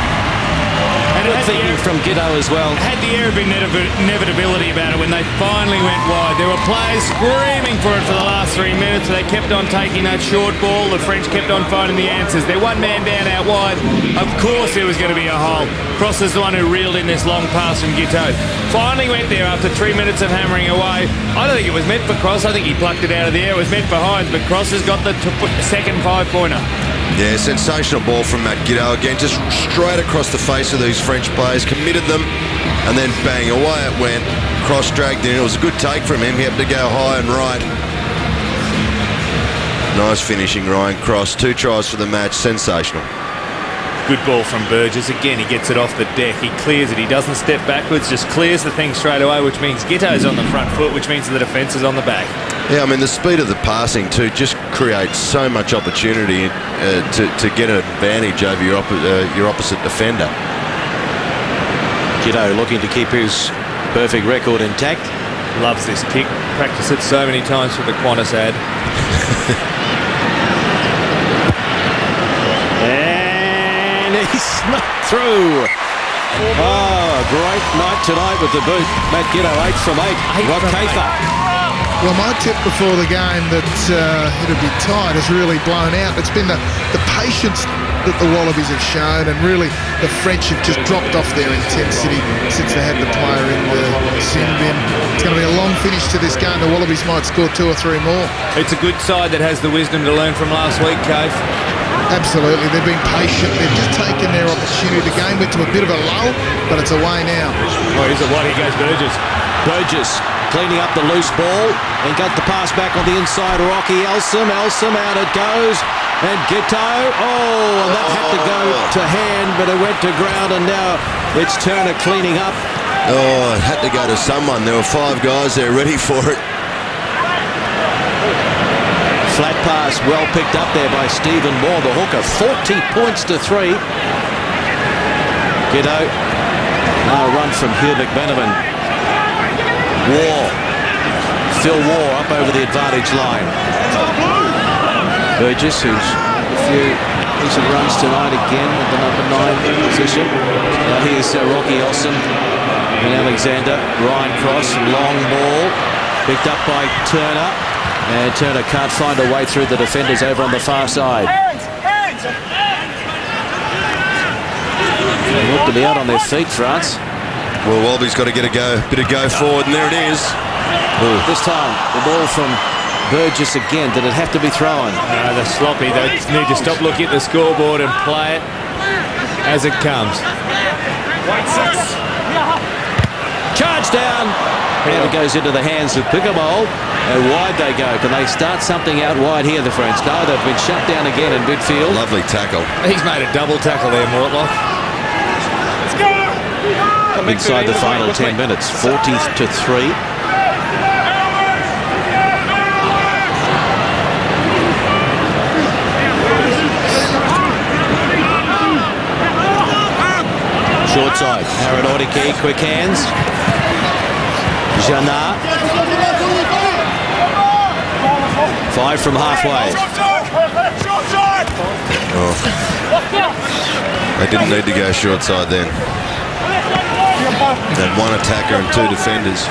And Good thinking from Giddo as well. Had the air of inevitability about it when they finally went wide. There were players screaming for it for the last 3 minutes. They kept on taking that short ball. The French kept on finding the answers. They're one man down out wide. Of course there was going to be a hole. Cross is the one who reeled in this long pass from Gitto. Finally went there after 3 minutes of hammering away. I don't think it was meant for Cross. I think he plucked it out of the air. It was meant for Hines, but Cross has got the second 5-pointer. Yeah, sensational ball from Matt Giddo again, just straight across the face of these French players, committed them, and then bang, away it went. Cross dragged in. It was a good take from him. He had to go high and right. Nice finishing, Ryan Cross. 2 tries for the match. Sensational. Good ball from Burgess. Again, he gets it off the deck. He clears it. He doesn't step backwards, just clears the thing straight away, which means Gitto's on the front foot, which means the defence is on the back. Yeah, I mean, the speed of the passing, too, just creates so much opportunity to get an advantage over your opposite defender. Gitto looking to keep his perfect record intact. Loves this kick. Practiced it so many times for the Qantas ad. And he's not through. Oh, great night tonight with the boot. Matt Gitto, 8 from 8. Rob Kafer. Well, my tip before the game that it'd be tight has really blown out. It's been the patience that the Wallabies have shown, and really the French have just dropped off their intensity since they had the player in the sin bin. It's going to be a long finish to this game. The Wallabies might score 2 or 3 more. It's a good side that has the wisdom to learn from last week, Cave. Absolutely. They've been patient. They've just taken their opportunity. The game went to a bit of a lull, but it's away now. Oh, is it what? He goes Burgess. Burgess cleaning up the loose ball and got the pass back on the inside. Rocky Elsom out it goes. And Gitto, and that had to go to hand, but it went to ground, and now it's Turner cleaning up. Oh, it had to go to someone. There were 5 guys there ready for it. Flat pass, well picked up there by Stephen Moore, the hooker. 40 points to 3. Gitto, now a run from Hugh McMenamin. Phil Waugh up over the advantage line. Burgess, who's a few decent runs tonight again at the number 9 position. Now here's Rocky Elsom and Alexander. Ryan Cross, long ball, picked up by Turner. And Turner can't find a way through the defenders over on the far side. They look to be out on their feet, France. Well, Wallabies got to get a bit of go forward, and there it is. This time, the ball from Burgess again. Did it have to be thrown? No, they're sloppy. They need to stop looking at the scoreboard and play it as it comes. Charge down. And it goes into the hands of Pickerbowl. And wide they go. Can they start something out wide here, the French? No, they've been shut down again in midfield. Lovely tackle. He's made a double tackle there, Mortlock. Inside the final 10 minutes. 40 to 3. Short side. Haradoriki, quick hands. Janat. 5 from halfway. Oh. They didn't need to go short side then. They had 1 attacker and 2 defenders.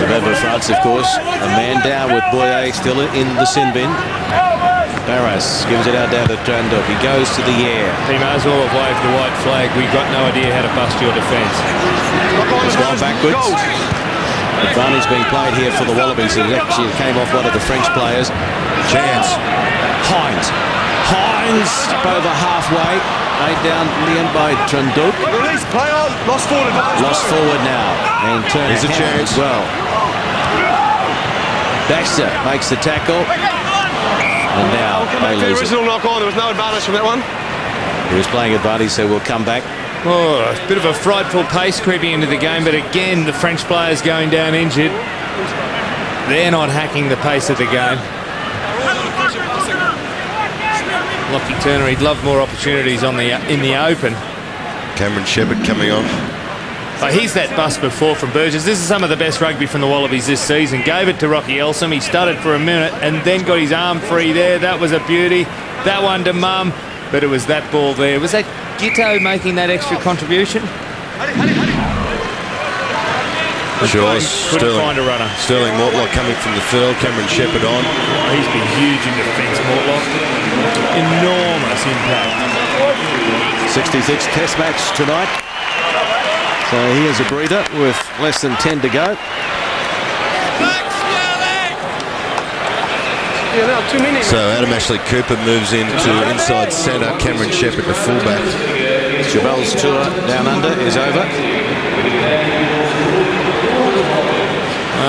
Remember France, of course, a man down with Boyer still in the sin bin. Barras gives it out down to Tranduk. He goes to the air. He may as well have waved the white flag. We've got no idea how to bust your defence. He's gone backwards. Advantage being played here for the Wallabies. It actually came off one of the French players. Chance. Hines up over halfway. Laid down Leon by Tranduk. Release player, lost forward. Lost forward now. And Turner Here's a chance. as well. Baxter makes the tackle. And now they lose it. Original knock on. There was no advantage from that one. He was playing advantage, so we'll come back. Oh, a bit of a frightful pace creeping into the game, but again, the French players going down injured. They're not hacking the pace of the game. Lockie Turner, he'd love more opportunities in the open. Cameron Shepherd coming on. But he's that bust before from Burgess. This is some of the best rugby from the Wallabies this season. Gave it to Rocky Elsom. He stuttered for a minute and then got his arm free there. That was a beauty. That one to mum. But it was that ball there. Was that Gitto making that extra contribution? Sure. Couldn't find a runner. Sterling Mortlock coming from the field. Cameron Shepherd on. Oh, he's been huge in defence, Mortlock. Enormous impact. 66 test match tonight. So here's a breather with less than 10 to go. Yeah, no, too many. So Adam Ashley Cooper moves into inside centre. Cameron Shepherd to fullback. Jabel's tour down under is over.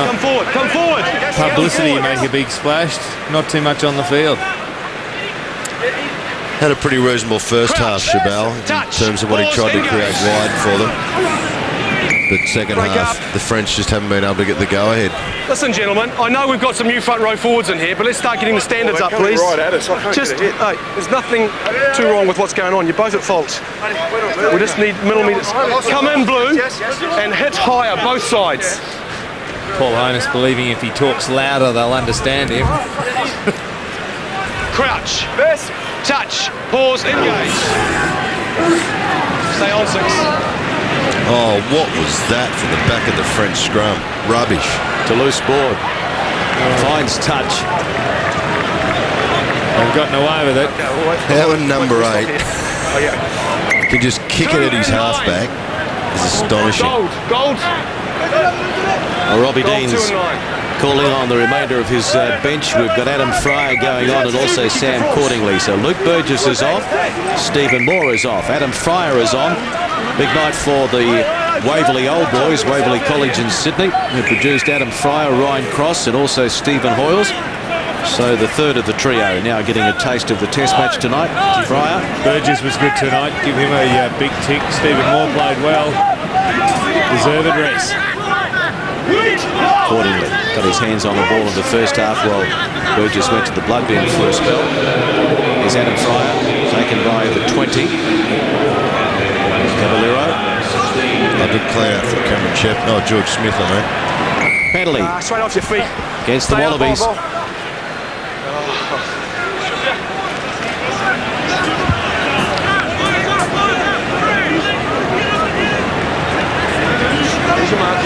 Come forward. Publicity make a big splash. Not too much on the field. Had a pretty reasonable first half, Chabal, in terms of what he tried to create wide for them. But second half, the French just haven't been able to get the go-ahead. Listen, gentlemen, I know we've got some new front row forwards in here, but let's start getting the standards up, please. Right at us. I can't Just, get hey, there's nothing too wrong with what's going on. You're both at fault. We just need millimetres. Come in, Blue, and hit higher, both sides. Paul Honus believing if he talks louder, they'll understand him. Crouch. Touch. Pause. Engage. Stay on 6. Oh, what was that for the back of the French scrum? Rubbish. Toulouse board. Finds touch. They've gotten away with it. How in number 8 can just kick it at his halfback is astonishing. Gold. Robbie Gold, Dean's 2 and 9. calling on the remainder of his bench. We've got Adam Fryer going on and also Sam Cordingley. So Luke Burgess is off. Stephen Moore is off. Adam Fryer is on. Big night for the Waverley Old Boys, Waverley College in Sydney, who produced Adam Fryer, Ryan Cross and also Stephen Hoyles. So the third of the trio now getting a taste of the test match tonight. Fryer. Burgess was good tonight. Give him a big tick. Stephen Moore played well. Deserved rest. Cordingley got his hands on the ball in the first half while Burgess went to the blood bin for a spell. Here's Adam Fryer, taken by the 20. Cavallero. A good clear out from Cameron Shep. Oh, George Smith, I know. Penalty Straight off your feet. against the Stay up, Wallabies. ball. There's your mark.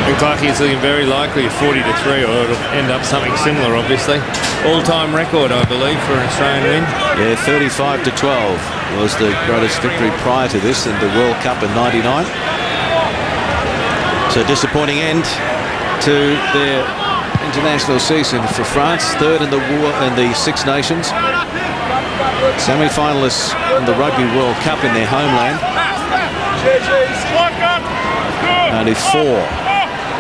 McClarkey is looking very likely a 40-3, or it'll end up something similar, obviously. All-time record, I believe, for an Australian win. Yeah, 35-12 was the greatest victory prior to this in the World Cup in '99. So disappointing end to their international season for France, third in the Six Nations. Semi-finalists in the Rugby World Cup in their homeland. Only 4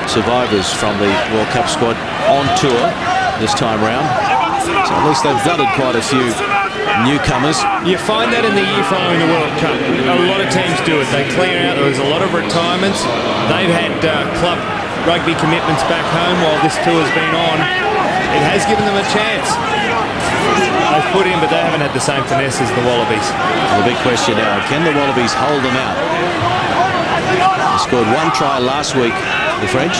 survivors from the World Cup squad on tour this time round. So at least they've gutted quite a few newcomers. You find that in the year following the World Cup. A lot of teams do it. They clear out. There's a lot of retirements. They've had club rugby commitments back home while this tour's been on. It has given them a chance. They've put in, but they haven't had the same finesse as the Wallabies. The big question now, can the Wallabies hold them out? They scored 1 try last week, the French.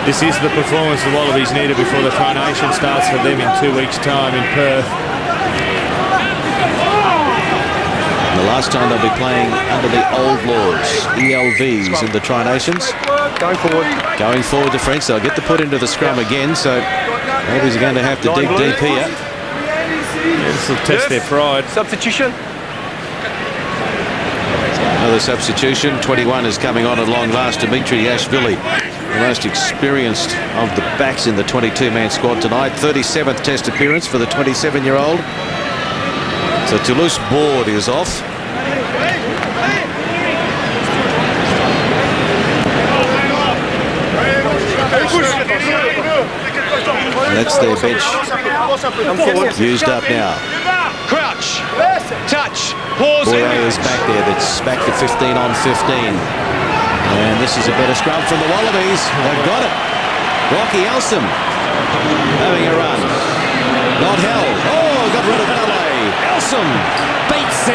This is the performance the Wallabies needed before the Tri Nation starts for them in 2 weeks' time in Perth. And the last time they'll be playing under the old laws, ELVs in the Tri Nations. Going forward. Going forward, the French, they'll get the put into the scrum again, so Wallabies are going to have to dig deep here. Yeah, this will test their pride. Substitution. Another substitution. 21 is coming on at long last. Dimitri Ashvili, the most experienced of the backs in the 22-man squad tonight. 37th test appearance for the 27-year-old. So Toulouse board is off. And that's their bench used up now. Crouch. Touch. Pause. Boyer is back there. That's back to 15 on 15. And this is a better scrum from the Wallabies. They've got it. Rocky Elsom having a run. Not held. Oh, got rid of Ballet. Elsom beat 6.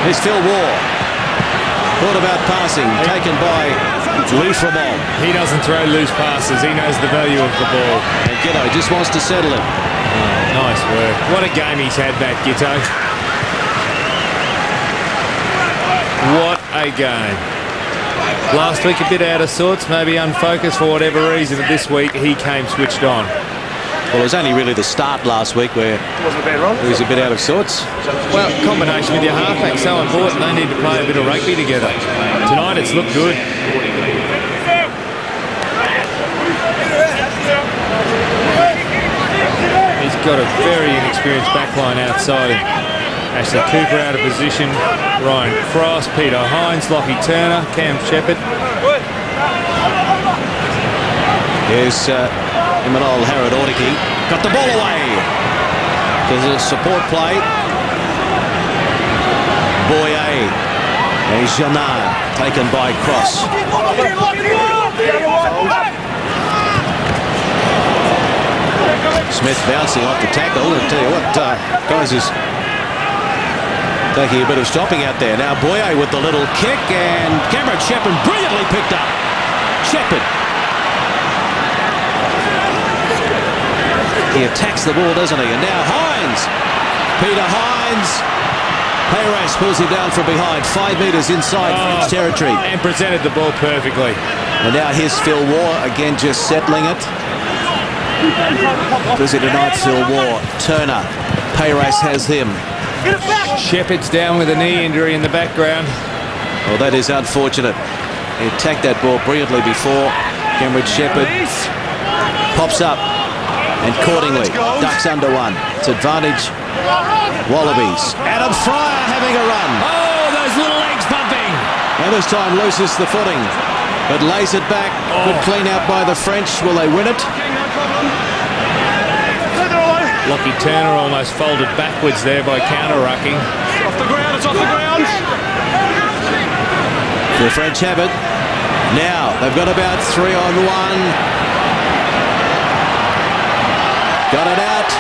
Here's Phil Waugh. Thought about passing. Taken by Lee Fremont. He doesn't throw loose passes. He knows the value of the ball. And Gitto just wants to settle it. Nice work. What a game he's had, that Gitto. What a game. Last week a bit out of sorts, maybe unfocused for whatever reason, but this week he came switched on. Well, it was only really the start last week where Wasn't a bad run. he was a bit out of sorts. Well, combination with your halfback, so important. They need to play a bit of rugby together. Tonight it's looked good. He's got a very inexperienced backline outside. Ashley Cooper out of position. Ryan Cross, Peter Hines, Lockie Turner, Cam Shepherd. Here's Emmanuel Harrod-Ortiki. Got the ball away. There's a support play. Boyer. And Janard taken by Cross. Smith bouncing off the tackle. I'll tell you what, guys is taking a bit of stopping out there. Now Boyer with the little kick, and Cameron Shepherd brilliantly picked up. Shepherd. He attacks the ball, doesn't he? And now Hines. Peter Hines. Payras pulls him down from behind, 5 metres inside French territory. And presented the ball perfectly. And now here's Phil Waugh again, just settling it. Busy tonight, Phil Waugh. Turner. Payras has him. Shepherd's down with a knee injury in the background. Well, that is unfortunate. He attacked that ball brilliantly before. Cameron Shepherd pops up and Cordingley ducks under one. It's advantage Wallabies. Adam Fryer having a run. Oh, those little legs pumping. And this time loses the footing, but lays it back. Good clean out by the French. Will they win it? Lockie Turner almost folded backwards there by counter-rucking. Off the ground, it's off the ground. The French have it. Now they've got about 3 on 1. Got it out.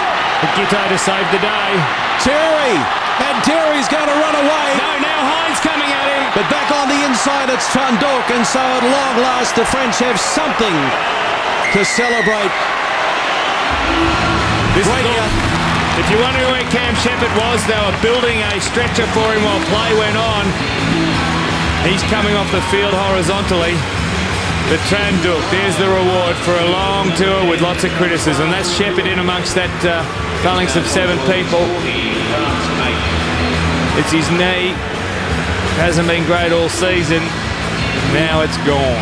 Gitto to save the day. Terry. And Terry's going to run away. No, now Hines coming at him. But back on the inside, it's Trundle. And so at long last, the French have something to celebrate. If you're wondering where Cam Shepherd was, they were building a stretcher for him while play went on. He's coming off the field horizontally. But Trundle, there's the reward for a long tour with lots of criticism. That's Shepherd in amongst that phalanx of 7 people. It's his knee. Hasn't been great all season. Now it's gone.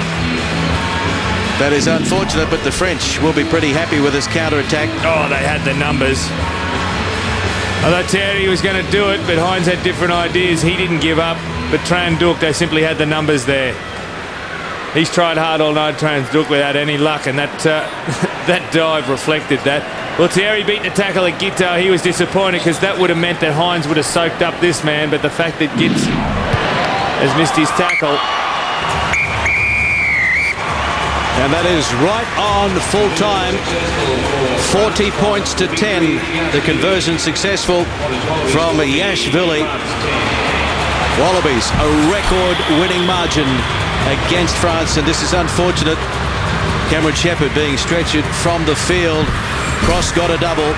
That is unfortunate, but the French will be pretty happy with this counter-attack. Oh, they had the numbers. I thought Terry was going to do it, but Hines had different ideas. He didn't give up, but Trundle, they simply had the numbers there. He's tried hard all night, Trundle, without any luck, and that that dive reflected that. Well, Terry beat the tackle at Gitto. He was disappointed because that would have meant that Hines would have soaked up this man, but the fact that Gitz has missed his tackle. And that is right on full time. 40 points to 10. The conversion successful from Yashvili. Wallabies, a record-winning margin against France, and this is unfortunate. Cameron Shepherd being stretchered from the field. Cross got a double.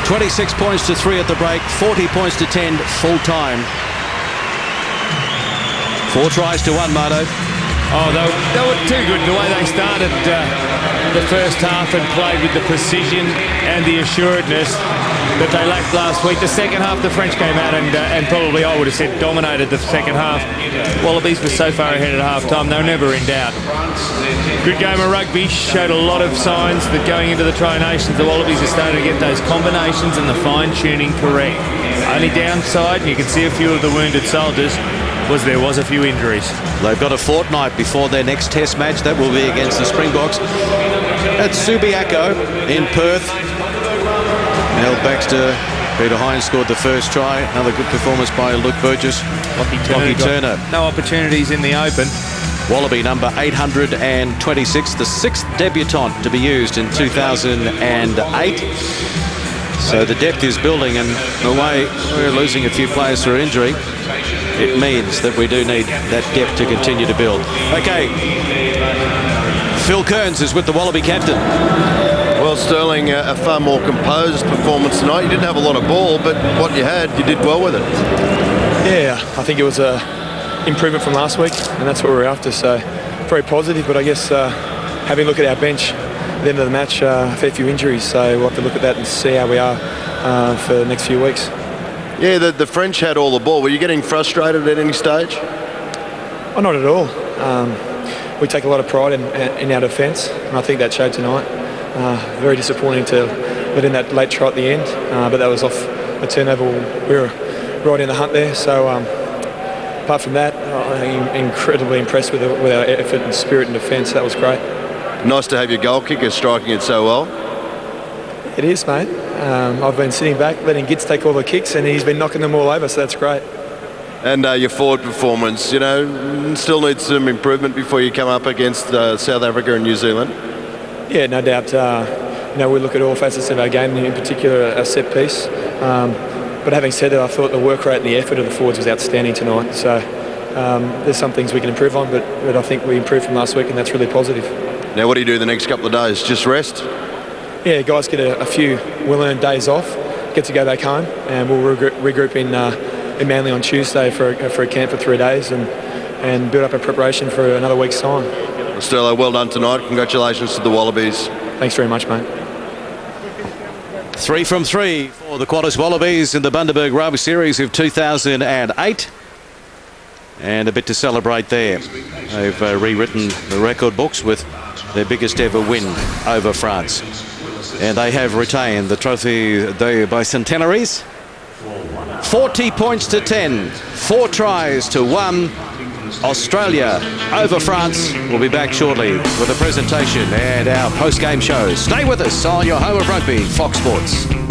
26 points to 3 at the break. 40 points to 10 full time. 4 tries to 1, Mardo. Oh, they were too good. The way they started the first half and played with the precision and the assuredness that they lacked last week. The second half, the French came out and probably, I would have said, dominated the second half. Wallabies were so far ahead at half-time, they were never in doubt. Good game of rugby. Showed a lot of signs that going into the Tri-Nations, the Wallabies are starting to get those combinations and the fine-tuning correct. Only downside, and you can see a few of the wounded soldiers, there was a few injuries. They've got a fortnight before their next test match. That will be against the Springboks at Subiaco in Perth. Nell Baxter, Peter Hines scored the first try. Another good performance by Luke Burgess. Lockie Turner. No opportunities in the open. Wallaby number 826, the 6th debutant to be used in 2008. So the depth is building, and the way we're losing a few players through injury, it means that we do need that depth to continue to build. Okay, Phil Kearns is with the Wallaby captain. Well, Sterling, a far more composed performance tonight. You didn't have a lot of ball, but what you had, you did well with it. Yeah, I think it was a improvement from last week, and that's what we were after. So very positive, but I guess having a look at our bench at the end of the match, a fair few injuries, so we'll have to look at that and see how we are for the next few weeks. Yeah, the French had all the ball. Were you getting frustrated at any stage? Oh, not at all. We take a lot of pride in our defence, and I think that showed tonight. Very disappointing to let in that late try at the end, but that was off a turnover. We were right in the hunt there. So apart from that, I'm incredibly impressed with our effort and spirit and defence. That was great. Nice to have your goal kicker striking it so well. It is, mate. I've been sitting back, letting Gitz take all the kicks, and he's been knocking them all over, so that's great. And your forward performance, you know, still needs some improvement before you come up against South Africa and New Zealand. Yeah, no doubt. You know, we look at all facets of our game, in particular a set piece. But having said that, I thought the work rate and the effort of the forwards was outstanding tonight. So there's some things we can improve on, but I think we improved from last week, and that's really positive. Now, what do you do the next couple of days? Just rest? Yeah, guys get a few well-earned days off, get to go back home, and we'll regroup in Manly on Tuesday for a camp for 3 days and build up a preparation for another week's time. Sterlo, well done tonight. Congratulations to the Wallabies. Thanks very much, mate. 3 from 3 for the Qantas Wallabies in the Bundaberg Rugby Series of 2008. And a bit to celebrate there. They've rewritten the record books with their biggest ever win over France. And they have retained the trophy de bicentenaries. 40 points to 10, 4 tries to 1. Australia over France. We'll be back shortly with a presentation and our post-game show. Stay with us on your home of rugby, Fox Sports.